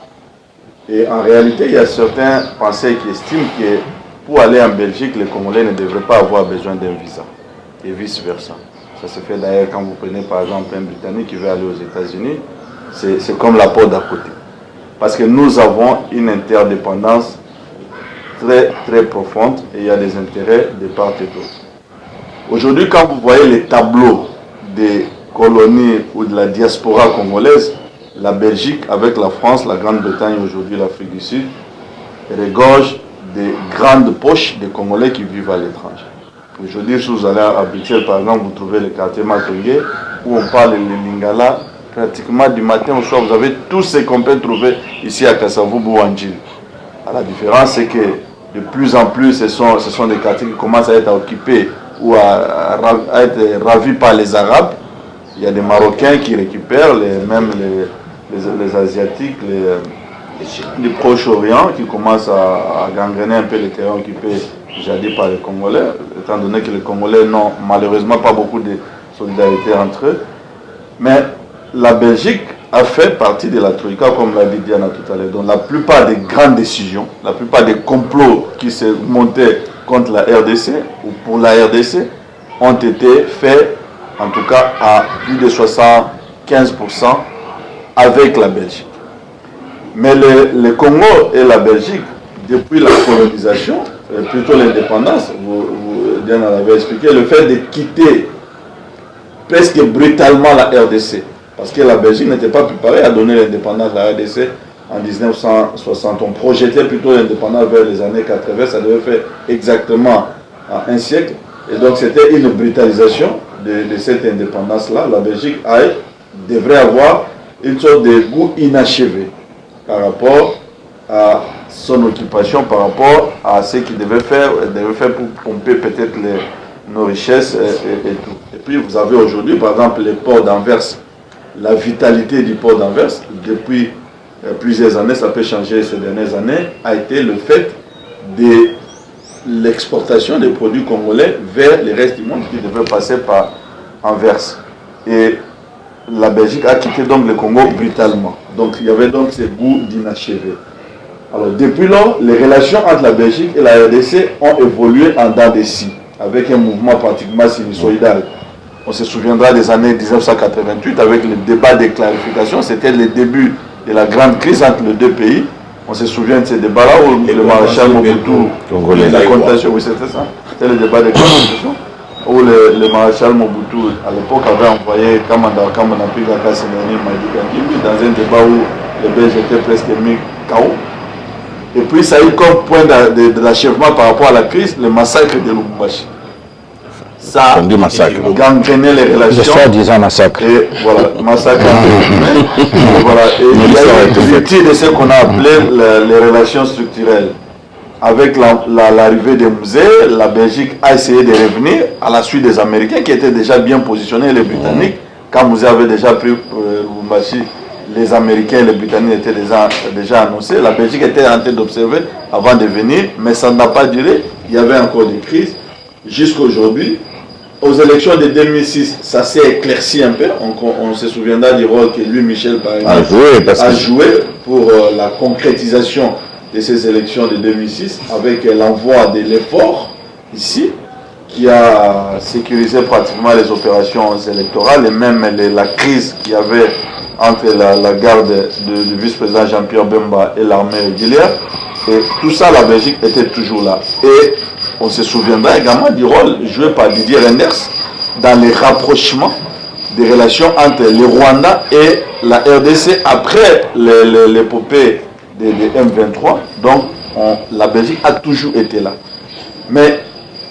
[SPEAKER 8] Et en réalité, il y a certains penseurs qui estiment que pour aller en Belgique, les Congolais ne devraient pas avoir besoin d'un visa. Et vice-versa. Ça se fait d'ailleurs quand vous prenez par exemple un Britannique qui veut aller aux États-Unis, c'est comme la porte d'à côté. Parce que nous avons une interdépendance très très profonde et il y a des intérêts de part et d'autre. Aujourd'hui, quand vous voyez les tableaux des colonies ou de la diaspora congolaise, la Belgique, avec la France, la Grande-Bretagne, aujourd'hui l'Afrique du Sud, regorge des grandes poches des Congolais qui vivent à l'étranger. Aujourd'hui, si vous allez à Bruxelles, par exemple, vous trouvez le quartier Matongé, où on parle de Lingala, pratiquement du matin au soir, vous avez tout ce qu'on peut trouver ici à Kasavubu ou Anjil. La différence, c'est que de plus en plus, ce sont des quartiers qui commencent à être occupés ou à être ravis par les Arabes. Il y a des Marocains qui récupèrent, même les Asiatiques, les Proche-Orient qui commencent à gangréner un peu les terrains occupés jadis par les Congolais, étant donné que les Congolais n'ont malheureusement pas beaucoup de solidarité entre eux. Mais la Belgique a fait partie de la Troïka, comme l'a dit Diana tout à l'heure. Donc la plupart des grandes décisions, la plupart des complots qui se montaient contre la RDC ou pour la RDC ont été faits, en tout cas à plus de 75% avec la Belgique. Mais le Congo et la Belgique, depuis la colonisation, plutôt l'indépendance, Diana l'avait expliqué, le fait de quitter presque brutalement la RDC, parce que la Belgique n'était pas préparée à donner l'indépendance à la RDC en 1960. On projetait plutôt l'indépendance vers les années 80, ça devait faire exactement un siècle. Et donc c'était une brutalisation de cette indépendance-là. La Belgique devrait avoir une sorte de goût inachevé par rapport à son occupation, par rapport à ce qu'il devait faire pour pomper peut-être nos richesses et tout. Et puis vous avez aujourd'hui, par exemple, le port d'Anvers. La vitalité du port d'Anvers, depuis plusieurs années, ça peut changer ces dernières années, a été le fait de l'exportation des produits congolais vers le reste du monde qui devait passer par Anvers. Et la Belgique a quitté donc le Congo brutalement. Donc il y avait donc ce goût d'inachevé. Alors depuis lors, les relations entre la Belgique et la RDC ont évolué en dents de scie, avec un mouvement pratiquement sinusoïdal. On se souviendra des années 1988 avec le débat des clarifications. C'était le début de la grande crise entre les deux pays. On se souvient de ces débats-là où le maréchal Mobutu, la contention, oui c'était ça, c'était le débat des clarifications, où le maréchal Mobutu à l'époque avait envoyé Kamanda Pigaka Sénéni dans un débat où les Belges étaient presque mis KO. Et puis ça a eu comme point d'achèvement par rapport à la crise le massacre de Lubumbashi.
[SPEAKER 3] ça
[SPEAKER 2] Comme du massacre.
[SPEAKER 3] gangréné les relations.
[SPEAKER 9] Soi-disant massacre.
[SPEAKER 3] Et voilà, massacre. Et voilà, et il y a une rupture de ce qu'on a appelé les relations structurelles. Avec l'arrivée des musées, la Belgique a essayé de revenir à la suite des Américains qui étaient déjà bien positionnés, les Britanniques. Quand Musée avait déjà pris Lubumbashi, les Américains et les Britanniques étaient déjà annoncés. La Belgique était en train d'observer avant de venir, mais ça n'a pas duré. Il y avait encore des crises. Jusqu'à aujourd'hui, aux élections de 2006, ça s'est éclairci un peu. On se souviendra du rôle que lui, Michel, par exemple, a joué pour la concrétisation de ces élections de 2006 avec l'envoi de l'effort ici qui a sécurisé pratiquement les opérations électorales et même la crise qu'il y avait entre la garde du vice-président Jean-Pierre Bemba et l'armée régulière. Et tout ça, la Belgique était toujours là. Et on se souviendra également du rôle joué par Didier Reynders dans les rapprochements des relations entre le Rwanda et la RDC après l'épopée de M23. Donc, la Belgique a toujours été là. Mais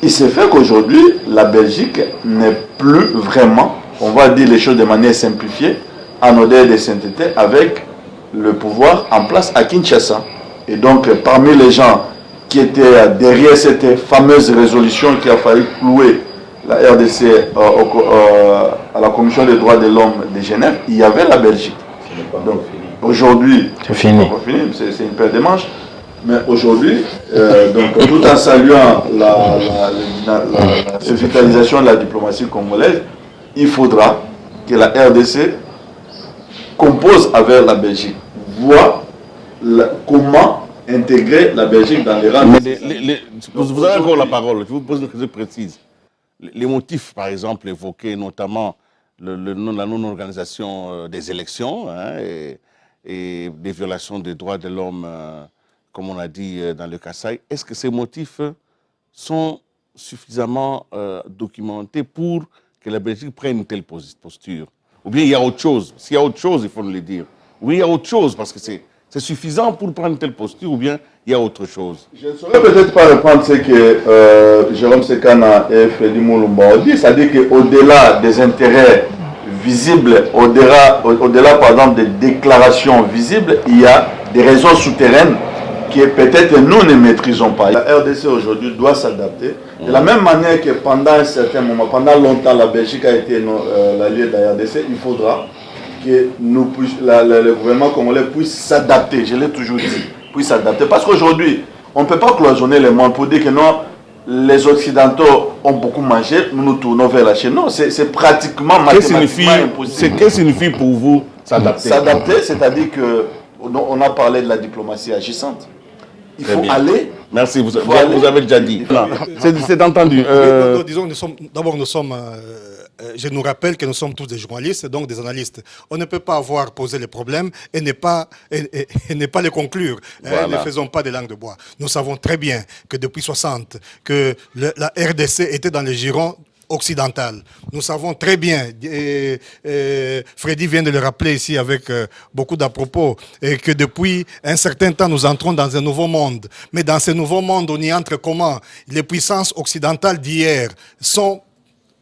[SPEAKER 3] il s'est fait qu'aujourd'hui, la Belgique n'est plus vraiment, on va dire les choses de manière simplifiée, en odeur de sainteté avec le pouvoir en place à Kinshasa. Et donc, parmi les gens qui étaient derrière cette fameuse résolution qui a fallu clouer la RDC à la Commission des droits de l'homme de Genève, il y avait la Belgique. Donc, aujourd'hui,
[SPEAKER 9] c'est fini.
[SPEAKER 3] C'est une paire de manches. Mais aujourd'hui, donc, tout en saluant la revitalisation de la diplomatie congolaise, il faudra que la RDC compose avec la Belgique, voit comment intégrer la Belgique dans les rangs.
[SPEAKER 2] Vous avez encore la parole, je vous pose une question précise. Les motifs, par exemple, évoqués, notamment la non-organisation des élections et des violations des droits de l'homme, comme on a dit dans le Kasaï, est-ce que ces motifs sont suffisamment documentés pour que la Belgique prenne une telle posture? Ou bien il y a autre chose? S'il y a autre chose, il faut nous le dire. Oui, il y a autre chose, parce que c'est suffisant pour prendre une telle posture, ou bien il y a autre chose?
[SPEAKER 3] Je ne saurais peut-être pas reprendre ce que Jérôme Sekana et Freddy Moulumba ont dit, c'est-à-dire qu'au-delà des intérêts visibles, au-delà par exemple des déclarations visibles, il y a des raisons souterraines que peut-être nous ne maîtrisons pas. La RDC aujourd'hui doit s'adapter. De la même manière que pendant un certain moment, pendant longtemps, la Belgique a été l'allié de la RDC, il faudra que le gouvernement congolais puisse s'adapter. Je l'ai toujours dit, puisse s'adapter. Parce qu'aujourd'hui, on ne peut pas cloisonner les mondes pour dire que non, les Occidentaux ont beaucoup mangé, nous nous tournons vers la Chine. Non, c'est pratiquement mathématiquement impossible.
[SPEAKER 2] Qu'est-ce que signifie pour vous s'adapter?
[SPEAKER 3] S'adapter, c'est-à-dire qu'on a parlé de la diplomatie agissante. Il faut aller.
[SPEAKER 2] Merci, vous avez déjà dit. C'est entendu.
[SPEAKER 6] Disons, je nous rappelle que nous sommes tous des journalistes, donc des analystes. On ne peut pas avoir posé les problèmes et ne pas les conclure.
[SPEAKER 2] Voilà.
[SPEAKER 6] Ne faisons pas des langues de bois. Nous savons très bien que depuis 60, que la RDC était dans les girons occidentale. Nous savons très bien, Freddy vient de le rappeler ici avec beaucoup d'à-propos, que depuis un certain temps, nous entrons dans un nouveau monde. Mais dans ce nouveau monde, on y entre comment? Les puissances occidentales d'hier sont,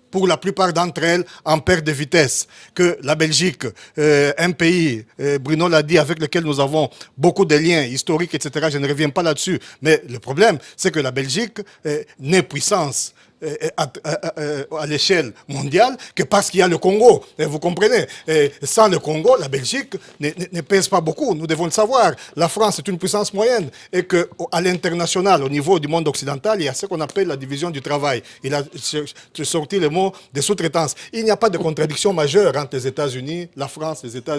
[SPEAKER 6] pour la plupart d'entre elles, en perte de vitesse. Que la Belgique, un pays, Bruno l'a dit, avec lequel nous avons beaucoup de liens historiques, etc., je ne reviens pas là-dessus. Mais le problème, c'est que la Belgique n'est puissance à l'échelle mondiale que parce qu'il y a le Congo. Vous comprenez? Sans le Congo, la Belgique ne pèse pas beaucoup. Nous devons le savoir. La France est une puissance moyenne et qu'à l'international, au niveau du monde occidental, il y a ce qu'on appelle la division du travail. Il a sorti le mot de sous-traitance. Il n'y a pas de contradiction majeure entre les États-Unis, la France, les États...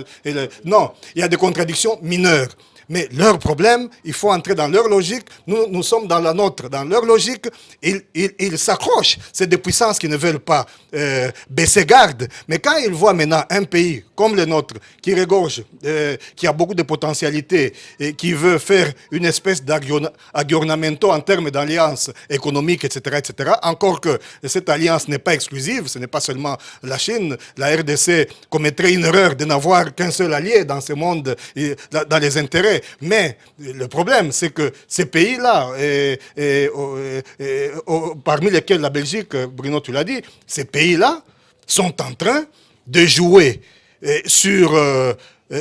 [SPEAKER 6] Non, il y a des contradictions mineures. Mais leur problème, il faut entrer dans leur logique. Nous sommes dans la nôtre. Dans leur logique, ils s'accrochent. C'est des puissances qui ne veulent pas baisser garde. Mais quand ils voient maintenant un pays comme le nôtre, qui regorge, qui a beaucoup de potentialités, et qui veut faire une espèce d'aggiornamento en termes d'alliance économique, etc., encore que cette alliance n'est pas exclusive, ce n'est pas seulement la Chine. La RDC commettrait une erreur de n'avoir qu'un seul allié dans ce monde, dans les intérêts. Mais le problème, c'est que ces pays-là, parmi lesquels la Belgique, Bruno, tu l'as dit, ces pays-là sont en train de jouer sur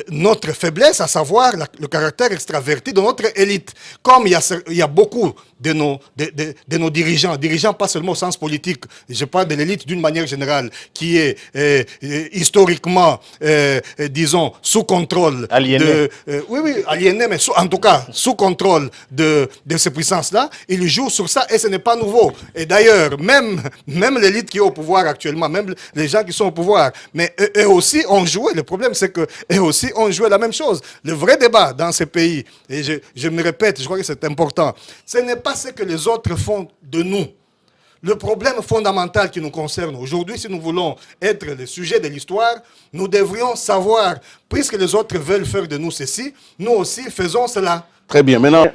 [SPEAKER 6] notre faiblesse, à savoir le caractère extraverti de notre élite. Comme il y a beaucoup de nos dirigeants pas seulement au sens politique, je parle de l'élite d'une manière générale, qui est historiquement, disons, sous contrôle.
[SPEAKER 4] Aliéné.
[SPEAKER 6] Oui, aliéné, mais en tout cas, sous contrôle de ces puissances-là. Ils jouent sur ça et ce n'est pas nouveau. Et d'ailleurs, même l'élite qui est au pouvoir actuellement, même les gens qui sont au pouvoir, mais eux aussi ont joué. Le problème, c'est que eux aussi ont joué la même chose. Le vrai débat dans ces pays, et je me répète, je crois que c'est important, ce n'est pas ce que les autres font de nous. Le problème fondamental qui nous concerne aujourd'hui, si nous voulons être le sujet de l'histoire, nous devrions savoir, puisque les autres veulent faire de nous ceci, nous aussi faisons cela.
[SPEAKER 2] Très bien. Maintenant,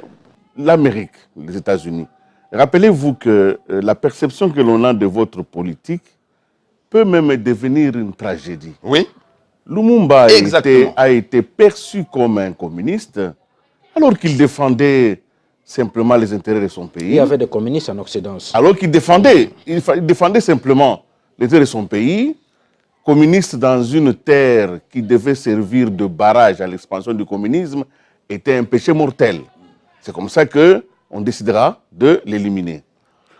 [SPEAKER 2] l'Amérique, les États-Unis. Rappelez-vous que la perception que l'on a de votre politique peut même devenir une tragédie.
[SPEAKER 3] Oui.
[SPEAKER 2] Lumumba a été perçu comme un communiste alors qu'il défendait simplement les intérêts de son pays.
[SPEAKER 5] Il y avait des communistes en Occident aussi.
[SPEAKER 2] Alors qu'il défendait, il défendait simplement les intérêts de son pays, communiste dans une terre qui devait servir de barrage à l'expansion du communisme, était un péché mortel. C'est comme ça qu'on décidera de l'éliminer.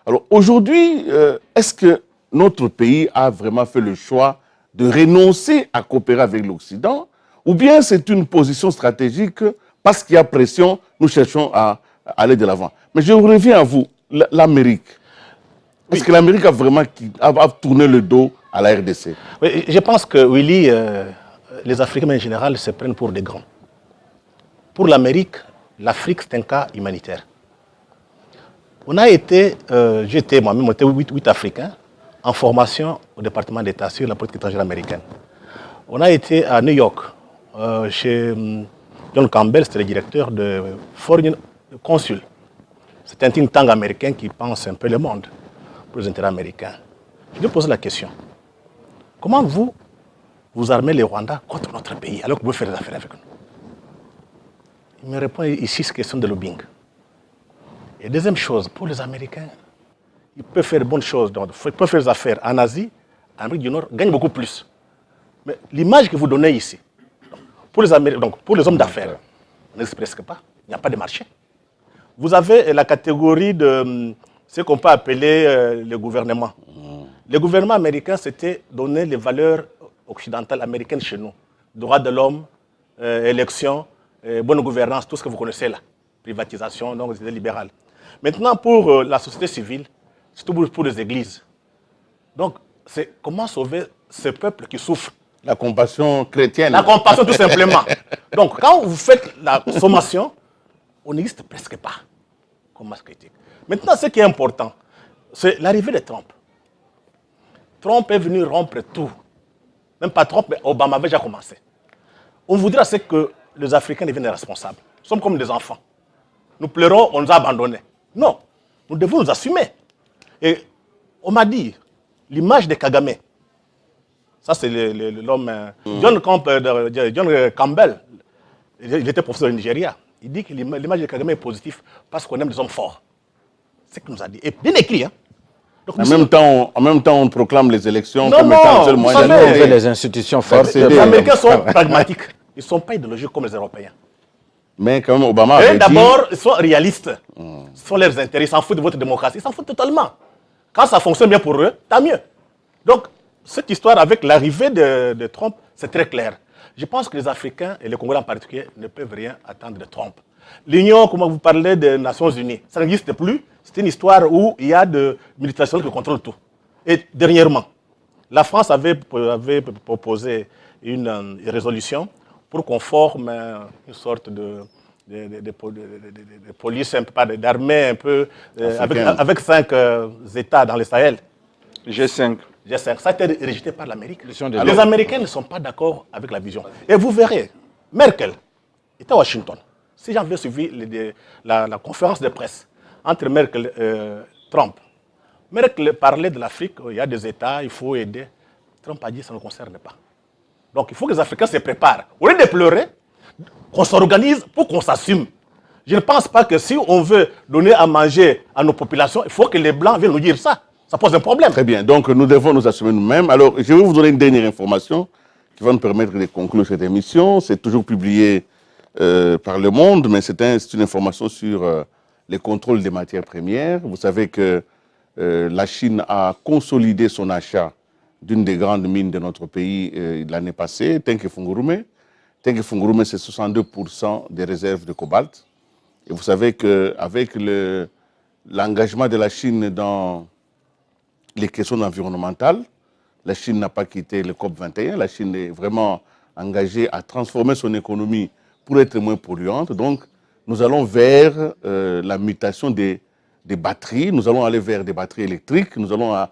[SPEAKER 2] Alors aujourd'hui, est-ce que notre pays a vraiment fait le choix de renoncer à coopérer avec l'Occident, ou bien c'est une position stratégique, parce qu'il y a pression, nous cherchons à aller de l'avant. Mais je reviens à vous, l'Amérique. Est-ce que l'Amérique a vraiment tourné le dos à la RDC?
[SPEAKER 4] Oui, je pense que, Willy, les Africains en général se prennent pour des grands. Pour l'Amérique, l'Afrique, c'est un cas humanitaire. On a été, j'étais moi-même, on était 8 Africains, en formation au département d'État sur la politique étrangère américaine. On a été à New York, chez John Campbell, c'était le directeur de Foreign Consul. C'est un think tank américain qui pense un peu le monde pour les intérêts américains. Je lui ai posé la question. Comment vous armez les Rwandais contre notre pays alors que vous faites des affaires avec nous? Il me répond ici, c'est question de lobbying. Et deuxième chose, pour les Américains, ils peuvent faire de bonnes choses, donc, ils peuvent faire des affaires en Asie, en Amérique du Nord, gagnent beaucoup plus. Mais l'image que vous donnez ici, pour les hommes d'affaires, n'existe presque pas. Il n'y a pas de marché. Vous avez la catégorie de ce qu'on peut appeler le gouvernement. Le gouvernement américain, c'était donner les valeurs occidentales américaines chez nous. Droits de l'homme, élections, bonne gouvernance, tout ce que vous connaissez là. Privatisation, non, idées libérales. Maintenant, pour la société civile, surtout pour les églises. Donc, c'est comment sauver ce peuple qui souffre.
[SPEAKER 2] La compassion chrétienne.
[SPEAKER 4] La compassion, tout simplement. Donc, quand vous faites la sommation, on n'existe presque pas comme masse critique. Maintenant, ce qui est important, c'est l'arrivée de Trump. Trump est venu rompre tout. Même pas Trump, mais Obama avait déjà commencé. On voudrait que les Africains deviennent responsables. Nous sommes comme des enfants. Nous pleurons, on nous a abandonnés. Non, nous devons nous assumer. Et on m'a dit, l'image de Kagame, ça c'est l'homme, John Campbell, il était professeur au Nigeria. Il dit que l'image de Kagame est positive parce qu'on aime les hommes forts. C'est ce qu'il nous a dit. Et bien écrit. Hein. Donc,
[SPEAKER 2] en même temps, on proclame les élections
[SPEAKER 4] non,
[SPEAKER 2] comme étant le seul moyen
[SPEAKER 5] de les institutions fortes.
[SPEAKER 4] Les Américains sont pragmatiques. Ils ne sont pas idéologiques comme les Européens.
[SPEAKER 2] Mais quand même, Obama avait dit...
[SPEAKER 4] D'abord, ils sont réalistes. Ce sont leurs intérêts. Ils s'en foutent de votre démocratie. Ils s'en foutent totalement. Quand ça fonctionne bien pour eux, tant mieux. Donc, cette histoire avec l'arrivée de Trump, c'est très clair. Je pense que les Africains, et les Congolais en particulier, ne peuvent rien attendre de Trump. L'Union, comme vous parlez des Nations Unies, ça n'existe plus. C'est une histoire où il y a de militarisation qui contrôle tout. Et dernièrement, la France avait proposé une résolution pour qu'on forme une sorte de police, d'armée un peu, avec 5 États dans le Sahel.
[SPEAKER 3] G5.
[SPEAKER 4] Ça a été rejeté par l'Amérique. Les Américains ne sont pas d'accord avec la vision. Et vous verrez, Merkel était à Washington. Si j'avais suivi la conférence de presse entre Merkel et Trump, Merkel parlait de l'Afrique, il y a des États, il faut aider. Trump a dit que ça ne nous concerne pas. Donc il faut que les Africains se préparent. Au lieu de pleurer, qu'on s'organise pour qu'on s'assume. Je ne pense pas que si on veut donner à manger à nos populations, il faut que les Blancs viennent nous dire ça.
[SPEAKER 3] Ça pose un problème.
[SPEAKER 2] Très bien. Donc, nous devons nous assumer nous-mêmes. Alors, je vais vous donner une dernière information qui va nous permettre de conclure cette émission. C'est toujours publié par Le Monde, mais c'est une information sur les contrôles des matières premières. Vous savez que la Chine a consolidé son achat d'une des grandes mines de notre pays l'année passée, Tenke Fungurume. Tenke Fungurume, c'est 62% des réserves de cobalt. Et vous savez qu'avec l'engagement de la Chine dans les questions environnementales, la Chine n'a pas quitté le COP21. La Chine est vraiment engagée à transformer son économie pour être moins polluante. Donc, nous allons vers la mutation des batteries. Nous allons aller vers des batteries électriques. Nous allons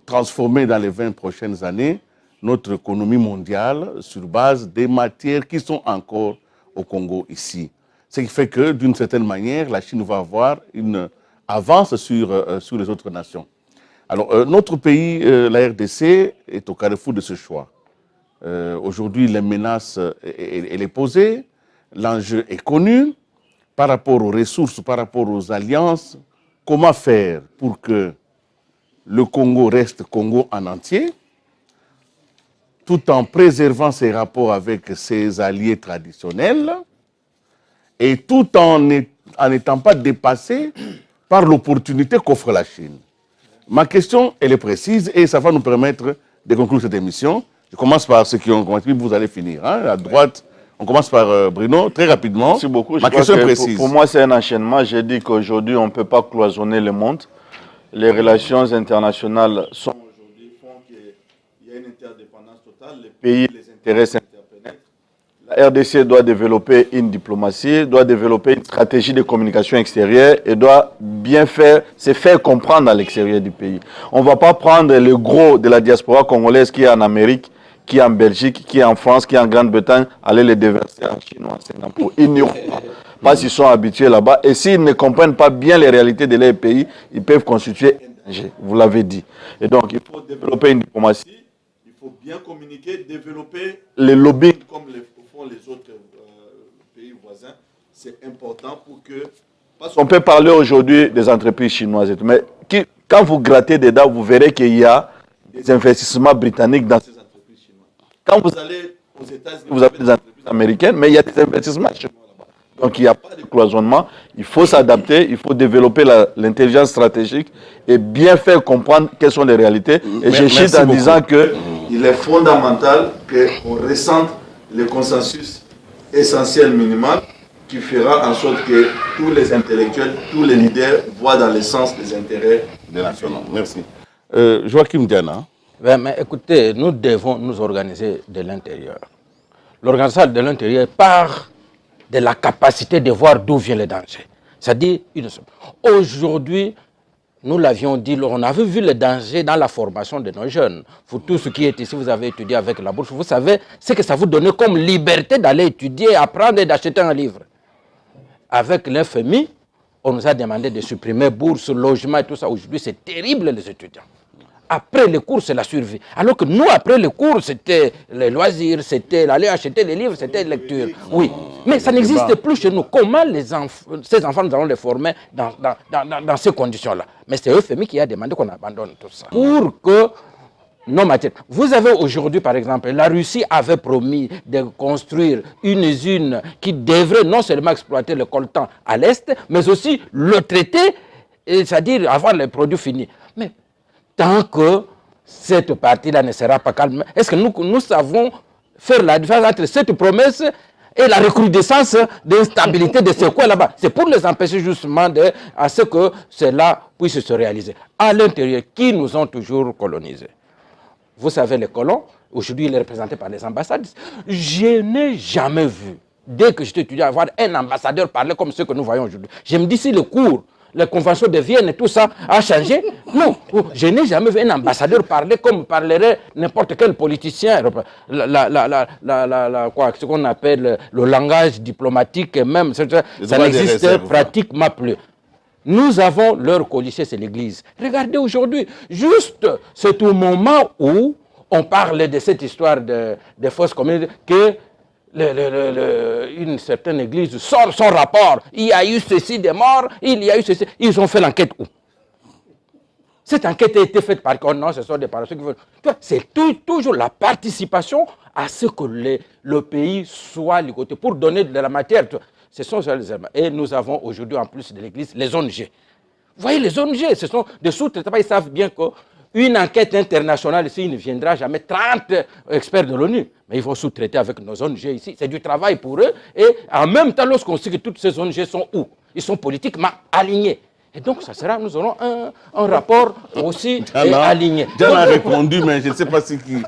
[SPEAKER 2] transformer dans les 20 prochaines années notre économie mondiale sur base des matières qui sont encore au Congo ici. Ce qui fait que, d'une certaine manière, la Chine va avoir une avance sur les autres nations. Alors, notre pays, la RDC, est au carrefour de ce choix. Aujourd'hui, la menace, elle est posée, l'enjeu est connu. Par rapport aux ressources, par rapport aux alliances, comment faire pour que le Congo reste Congo en entier, tout en préservant ses rapports avec ses alliés traditionnels et tout en n'étant pas dépassé par l'opportunité qu'offre la Chine. Ma question, elle est précise et ça va nous permettre de conclure cette émission. Je commence par ceux qui ont compris, vous allez finir. Hein, à droite, on commence par Bruno, très rapidement.
[SPEAKER 8] Merci beaucoup.
[SPEAKER 2] Ma question est précise.
[SPEAKER 8] Pour moi, c'est un enchaînement. J'ai dit qu'aujourd'hui, on ne peut pas cloisonner le monde. Les relations internationales font qu'il y a une interdépendance totale. Les pays, les intérêts s'interpénètrent. La RDC doit développer une diplomatie, doit développer une stratégie de communication extérieure et doit bien se faire comprendre à l'extérieur du pays. On ne va pas prendre le gros de la diaspora congolaise qui est en Amérique, qui est en Belgique, qui est en France, qui est en Grande-Bretagne, aller les déverser en Chinois, en Singapour. Ils n'iront pas, parce qu'ils sont habitués là-bas. Et s'ils ne comprennent pas bien les réalités de leur pays, ils peuvent constituer un danger, vous l'avez dit. Et donc, il faut développer une diplomatie, il faut bien communiquer, développer les lobbies comme le font les autres pays voisins. C'est important pour que... Parce qu'on peut parler aujourd'hui des entreprises chinoises, mais quand vous grattez dedans, vous verrez qu'il y a des investissements britanniques dans ces entreprises. Quand vous allez aux États-Unis, vous avez des entreprises américaines, mais il y a des investissements chinois là-bas. Donc il n'y a pas de cloisonnement. Il faut s'adapter, il faut développer l'intelligence stratégique et bien faire comprendre quelles sont les réalités. Et je chute en disant qu'il est fondamental qu'on ressente le consensus essentiel minimal qui fera en sorte que tous les intellectuels, tous les leaders voient dans le sens des intérêts
[SPEAKER 2] des nations. Merci. Joachim Diana.
[SPEAKER 5] Mais écoutez, nous devons nous organiser de l'intérieur. L'organisation de l'intérieur part de la capacité de voir d'où vient le danger. C'est-à-dire, aujourd'hui, nous l'avions dit, on avait vu le danger dans la formation de nos jeunes. Pour tous ceux qui êtes ici, vous avez étudié avec la bourse, vous savez ce que ça vous donnait comme liberté d'aller étudier, apprendre et d'acheter un livre. Avec l'FMI, on nous a demandé de supprimer bourse, logement et tout ça. Aujourd'hui, c'est terrible les étudiants. Après les cours, c'est la survie. Alors que nous, après les cours, c'était les loisirs, c'était aller acheter les livres, c'était la lecture. Oui, mais ça n'existe plus chez nous. Comment ces enfants, nous allons les former dans ces conditions-là? Mais c'est FMI qui a demandé qu'on abandonne tout ça. Pour que nos matières... Vous avez aujourd'hui, par exemple, la Russie avait promis de construire une usine qui devrait non seulement exploiter le coltan à l'Est, mais aussi le traiter, c'est-à-dire avoir les produits finis. Mais tant que cette partie-là ne sera pas calme, est-ce que nous savons faire la différence entre cette promesse et la recrudescence d'instabilité de ces coins là-bas? C'est pour les empêcher justement à ce que cela puisse se réaliser. À l'intérieur, qui nous ont toujours colonisés? Vous savez, les colons, aujourd'hui, il est représenté par les ambassades. Je n'ai jamais vu, dès que j'étais étudiant, avoir un ambassadeur parler comme ce que nous voyons aujourd'hui. Je me dis, si le cours, la convention de Vienne et tout ça a changé. Non, je n'ai jamais vu un ambassadeur parler comme parlerait n'importe quel politicien. Ce qu'on appelle le langage diplomatique, même, ça n'existe pratiquement plus. Nous avons leur colissier, c'est l'Église. Regardez aujourd'hui, juste c'est au moment où on parle de cette histoire de fausses communautés que une certaine église sort son rapport. Il y a eu ceci de morts, il y a eu ceci. Ils ont fait l'enquête où? Cette enquête a été faite par... Oh non, ce sont des parasites qui veulent... C'est toujours la participation à ce que le pays soit ligoté pour donner de la matière. Ce sont les éléments. Et nous avons aujourd'hui, en plus de l'Église, les ONG. Vous voyez, les ONG, ce sont des sous-traitants. Ils savent bien qu'une enquête internationale ici, il ne viendra jamais 30 experts de l'ONU. Mais il faut sous-traiter avec nos ONG ici. C'est du travail pour eux. Et en même temps, lorsqu'on sait que toutes ces ONG sont où? Ils sont politiquement alignés. Et donc, ça sera, nous aurons un rapport aussi aligné.
[SPEAKER 2] Diane a répondu, mais je ne sais pas ce qu'il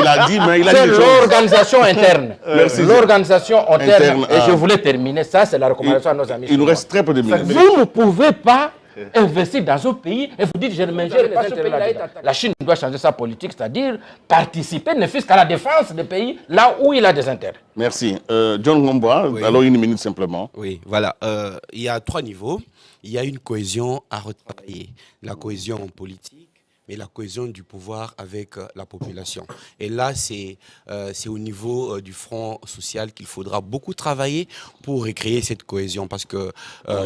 [SPEAKER 2] a dit, mais il a dit
[SPEAKER 5] c'est l'organisation interne. L'organisation interne. Et je voulais terminer. Ça, c'est la recommandation à nos amis.
[SPEAKER 2] Il nous reste très peu de minutes.
[SPEAKER 5] Vous ne pouvez pas investir dans un pays et vous dites je ne m'ingère pas ce pays. La Chine doit changer sa politique, c'est-à-dire participer ne fût-ce qu'à la défense des pays là où il a des intérêts.
[SPEAKER 2] Merci. John Ngomba, alors une minute simplement.
[SPEAKER 7] Oui, voilà. Il y a 3 niveaux. Il y a une cohésion à retravailler. La cohésion politique, mais la cohésion du pouvoir avec la population. Et là, c'est au niveau du front social qu'il faudra beaucoup travailler pour recréer cette cohésion. Parce que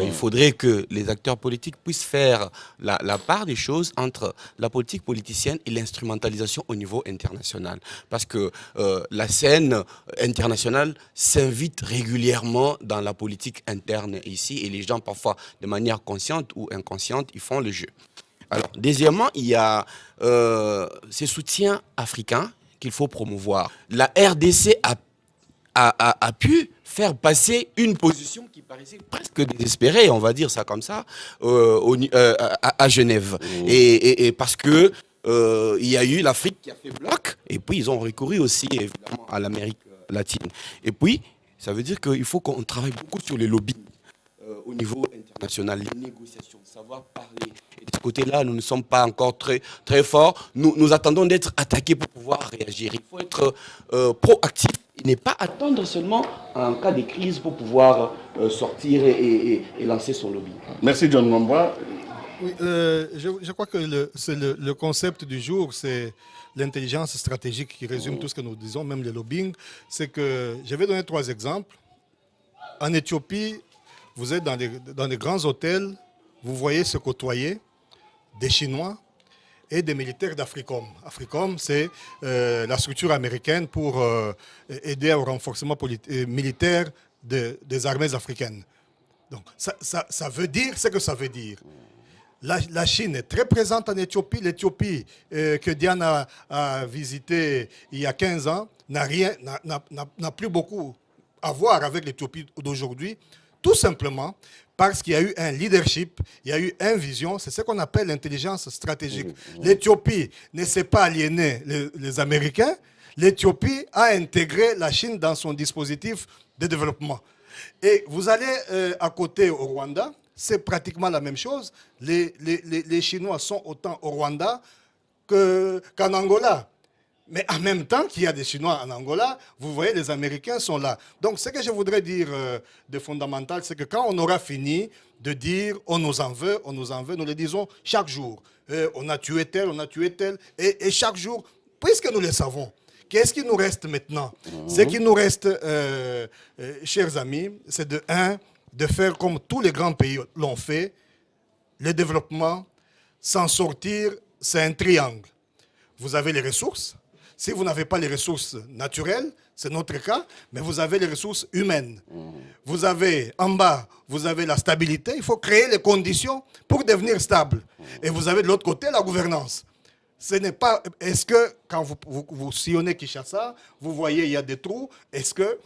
[SPEAKER 7] il faudrait que les acteurs politiques puissent faire la part des choses entre la politique politicienne et l'instrumentalisation au niveau international. Parce que la scène internationale s'invite régulièrement dans la politique interne ici. Et les gens, parfois, de manière consciente ou inconsciente, ils font le jeu. Alors, deuxièmement, il y a ces soutiens africains qu'il faut promouvoir. La RDC a pu faire passer une position qui paraissait presque désespérée, on va dire ça comme ça, à Genève. Et parce que il y a eu l'Afrique qui a fait bloc, et puis ils ont recouru aussi évidemment à l'Amérique latine. Et puis, ça veut dire qu'il faut qu'on travaille beaucoup sur les lobbies au niveau international, les négociations, savoir parler. Et de ce côté-là, nous ne sommes pas encore très, très forts. Nous attendons d'être attaqués pour pouvoir réagir. Il faut être proactif et ne pas attendre seulement en cas de crise pour pouvoir sortir et lancer son lobby.
[SPEAKER 2] Merci John Ngomba.
[SPEAKER 6] Oui, je crois que le concept du jour, c'est l'intelligence stratégique qui résume tout ce que nous disons, même le lobbying. C'est que je vais donner 3 exemples. En Éthiopie, vous êtes dans des grands hôtels, vous voyez se côtoyer des Chinois et des militaires d'Africom. Africom, c'est la structure américaine pour aider au renforcement militaire des armées africaines. Donc, ça veut dire ce que ça veut dire. La Chine est très présente en Éthiopie. L'Éthiopie que Diane a visitée il y a 15 ans n'a plus beaucoup à voir avec l'Éthiopie d'aujourd'hui. Tout simplement parce qu'il y a eu un leadership, il y a eu une vision, c'est ce qu'on appelle l'intelligence stratégique. L'Éthiopie ne s'est pas aliénée les Américains, l'Éthiopie a intégré la Chine dans son dispositif de développement. Et vous allez à côté au Rwanda, c'est pratiquement la même chose. Les Chinois sont autant au Rwanda qu'en Angola. Mais en même temps qu'il y a des Chinois en Angola, vous voyez, les Américains sont là. Donc, ce que je voudrais dire de fondamental, c'est que quand on aura fini de dire on nous en veut, nous le disons chaque jour. On a tué tel, et chaque jour, puisque nous le savons, qu'est-ce qui nous reste maintenant? Ce qui nous reste, chers amis, c'est de faire comme tous les grands pays l'ont fait, le développement, s'en sortir, c'est un triangle. Vous avez les ressources. Si vous n'avez pas les ressources naturelles, c'est notre cas, mais vous avez les ressources humaines. Vous avez en bas, vous avez la stabilité. Il faut créer les conditions pour devenir stable. Et vous avez de l'autre côté la gouvernance. Ce n'est pas. Est-ce que quand vous sillonnez Kinshasa, vous voyez il y a des trous? Est-ce que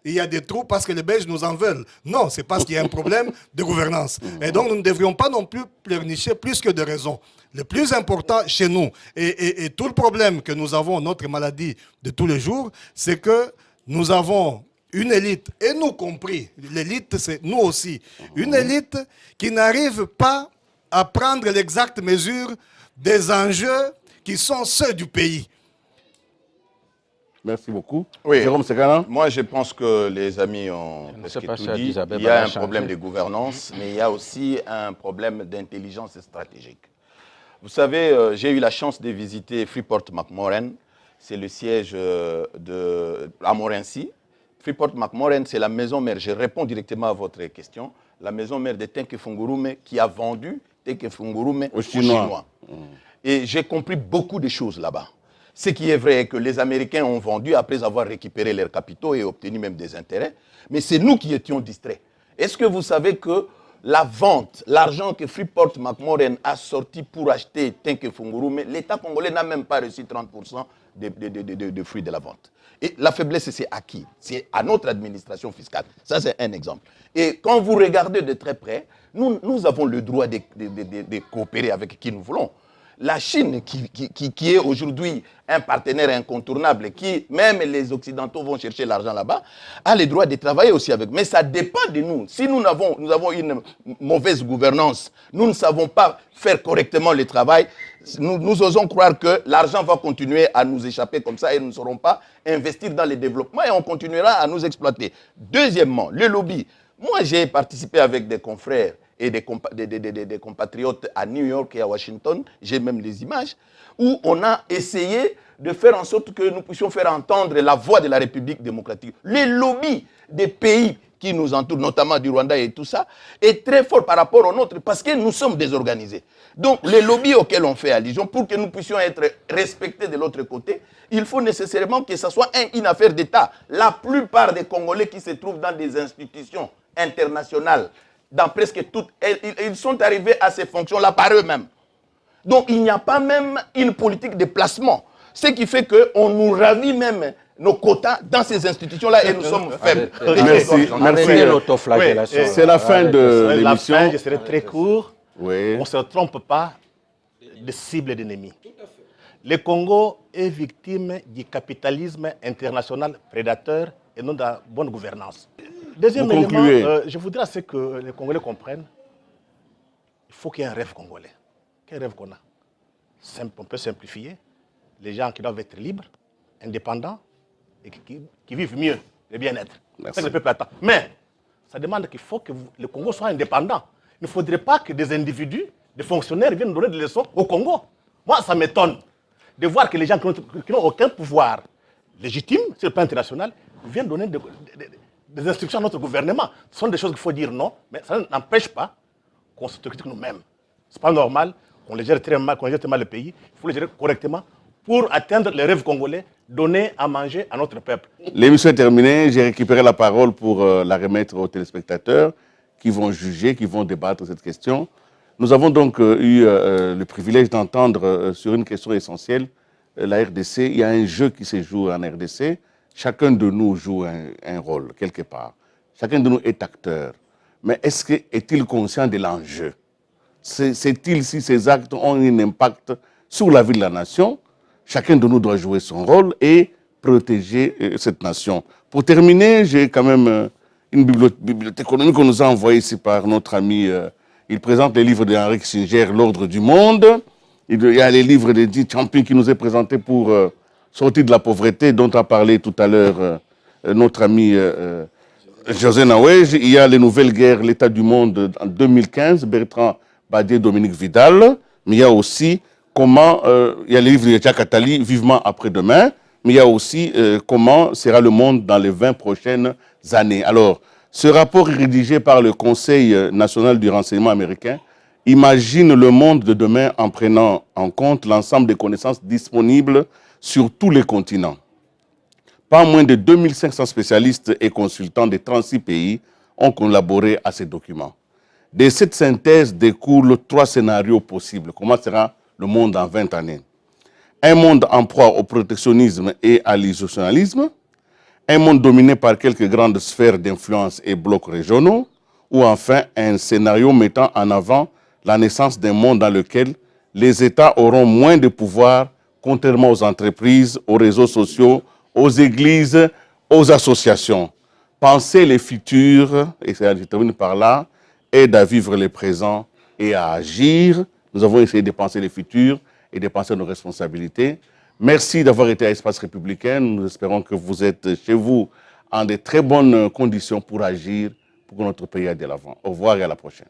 [SPEAKER 6] il y a des trous parce que les Belges nous en veulent? Non, c'est parce qu'il y a un problème de gouvernance. Et donc nous ne devrions pas non plus pleurnicher plus que de raison. Le plus important chez nous et tout le problème que nous avons, notre maladie de tous les jours, c'est que nous avons une élite, et nous compris, l'élite c'est nous aussi, une élite qui n'arrive pas à prendre l'exacte mesure des enjeux qui sont ceux du pays.
[SPEAKER 2] Merci beaucoup.
[SPEAKER 3] Oui.
[SPEAKER 2] Jérôme Sekana.
[SPEAKER 3] Moi, je pense que les amis ont presque tout dit. Il y a un problème de gouvernance, mais il y a aussi un problème d'intelligence stratégique. Vous savez, j'ai eu la chance de visiter Freeport-McMoRan. C'est le siège à Montmorency. Freeport-McMoRan, c'est la maison mère. Je réponds directement à votre question. La maison mère de Tenke Fungurume qui a vendu Tenke Fungurume aux Chinois. Et j'ai compris beaucoup de choses là-bas. Ce qui est vrai est que les Américains ont vendu après avoir récupéré leurs capitaux et obtenu même des intérêts. Mais c'est nous qui étions distraits. Est-ce que vous savez que la vente, l'argent que Freeport-McMoRan a sorti pour acheter Tenke Fungurume, mais l'État congolais n'a même pas reçu 30% de fruits de la vente. Et la faiblesse, c'est à qui? C'est à notre administration fiscale. Ça, c'est un exemple. Et quand vous regardez de très près, nous avons le droit de coopérer avec qui nous voulons. La Chine, qui est aujourd'hui un partenaire incontournable, qui, même les Occidentaux vont chercher l'argent là-bas, a le droit de travailler aussi avec. Mais ça dépend de nous. Si nous avons une mauvaise gouvernance, nous ne savons pas faire correctement le travail, nous osons croire que l'argent va continuer à nous échapper comme ça et nous ne saurons pas investir dans le développement et on continuera à nous exploiter. Deuxièmement, le lobby. Moi, j'ai participé avec des confrères et des compatriotes à New York et à Washington, j'ai même les images, où on a essayé de faire en sorte que nous puissions faire entendre la voix de la République démocratique. Les lobbies des pays qui nous entourent, notamment du Rwanda et tout ça, est très fort par rapport aux nôtres, parce que nous sommes désorganisés. Donc, les lobbies auxquels on fait allusion, pour que nous puissions être respectés de l'autre côté, il faut nécessairement que ce soit une affaire d'État. La plupart des Congolais qui se trouvent dans des institutions internationales, dans presque toutes, ils sont arrivés à ces fonctions-là par eux-mêmes. Donc, il n'y a pas même une politique de placement. Ce qui fait qu'on nous ravit même nos quotas dans ces institutions-là et nous sommes faibles.
[SPEAKER 2] Merci. C'est la fin de l'émission.
[SPEAKER 4] Je serai très court.
[SPEAKER 2] Oui.
[SPEAKER 4] On ne se trompe pas de cible d'ennemis. Le Congo est victime du capitalisme international prédateur et non de la bonne gouvernance. Deuxième élément, je voudrais que les Congolais comprennent, il faut qu'il y ait un rêve congolais. Quel rêve qu'on a? On peut simplifier. Les gens qui doivent être libres, indépendants et qui vivent mieux, le bien-être. C'est ça que le peuple attend. Mais ça demande qu'il faut que le Congo soit indépendant. Il ne faudrait pas que des individus, des fonctionnaires viennent donner des leçons au Congo. Moi, ça m'étonne de voir que les gens qui n'ont aucun pouvoir légitime sur le plan international viennent donner des instructions à notre gouvernement. Ce sont des choses qu'il faut dire non, mais ça n'empêche pas qu'on se critique nous-mêmes. Ce n'est pas normal qu'on les gère très mal, qu'on gère très mal le pays. Il faut les gérer correctement pour atteindre les rêves congolais, donner à manger à notre peuple.
[SPEAKER 2] L'émission est terminée. J'ai récupéré la parole pour la remettre aux téléspectateurs qui vont juger, qui vont débattre cette question. Nous avons donc eu le privilège d'entendre sur une question essentielle la RDC. Il y a un jeu qui se joue en RDC. Chacun de nous joue un rôle, quelque part. Chacun de nous est acteur. Mais est-il conscient de l'enjeu? Sait-il si ces actes ont un impact sur la vie de la nation? Chacun de nous doit jouer son rôle et protéger cette nation. Pour terminer, j'ai quand même une bibliothèque économique qu'on nous a envoyée ici par notre ami. Il présente les livres d'Henri Kissinger, L'Ordre du Monde. Il y a les livres de Di Champi qui nous est présenté pour sortir de la pauvreté, dont a parlé tout à l'heure notre ami José Naouej. Il y a les nouvelles guerres, l'état du monde en 2015, Bertrand Badier, Dominique Vidal. Mais il y a aussi comment, il y a les livres de Jacques Attali, Vivement après-demain. Mais il y a aussi comment sera le monde dans les 20 prochaines années. Alors, ce rapport est rédigé par le Conseil national du renseignement américain imagine le monde de demain en prenant en compte l'ensemble des connaissances disponibles sur tous les continents. Pas moins de 2500 spécialistes et consultants de 36 pays ont collaboré à ces documents. De cette synthèse découlent 3 scénarios possibles. Comment sera le monde en 20 années? Un monde en proie au protectionnisme et à l'isolationnisme, un monde dominé par quelques grandes sphères d'influence et blocs régionaux, ou enfin un scénario mettant en avant la naissance d'un monde dans lequel les États auront moins de pouvoir, contrairement aux entreprises, aux réseaux sociaux, aux églises, aux associations. Penser les futurs, et je termine par là, aide à vivre les présents et à agir. Nous avons essayé de penser les futurs et de penser nos responsabilités. Merci d'avoir été à Espace Républicain. Nous espérons que vous êtes chez vous en de très bonnes conditions pour agir, pour que notre pays aille de l'avant. Au revoir et à la prochaine.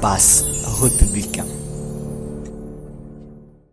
[SPEAKER 1] espace républicain.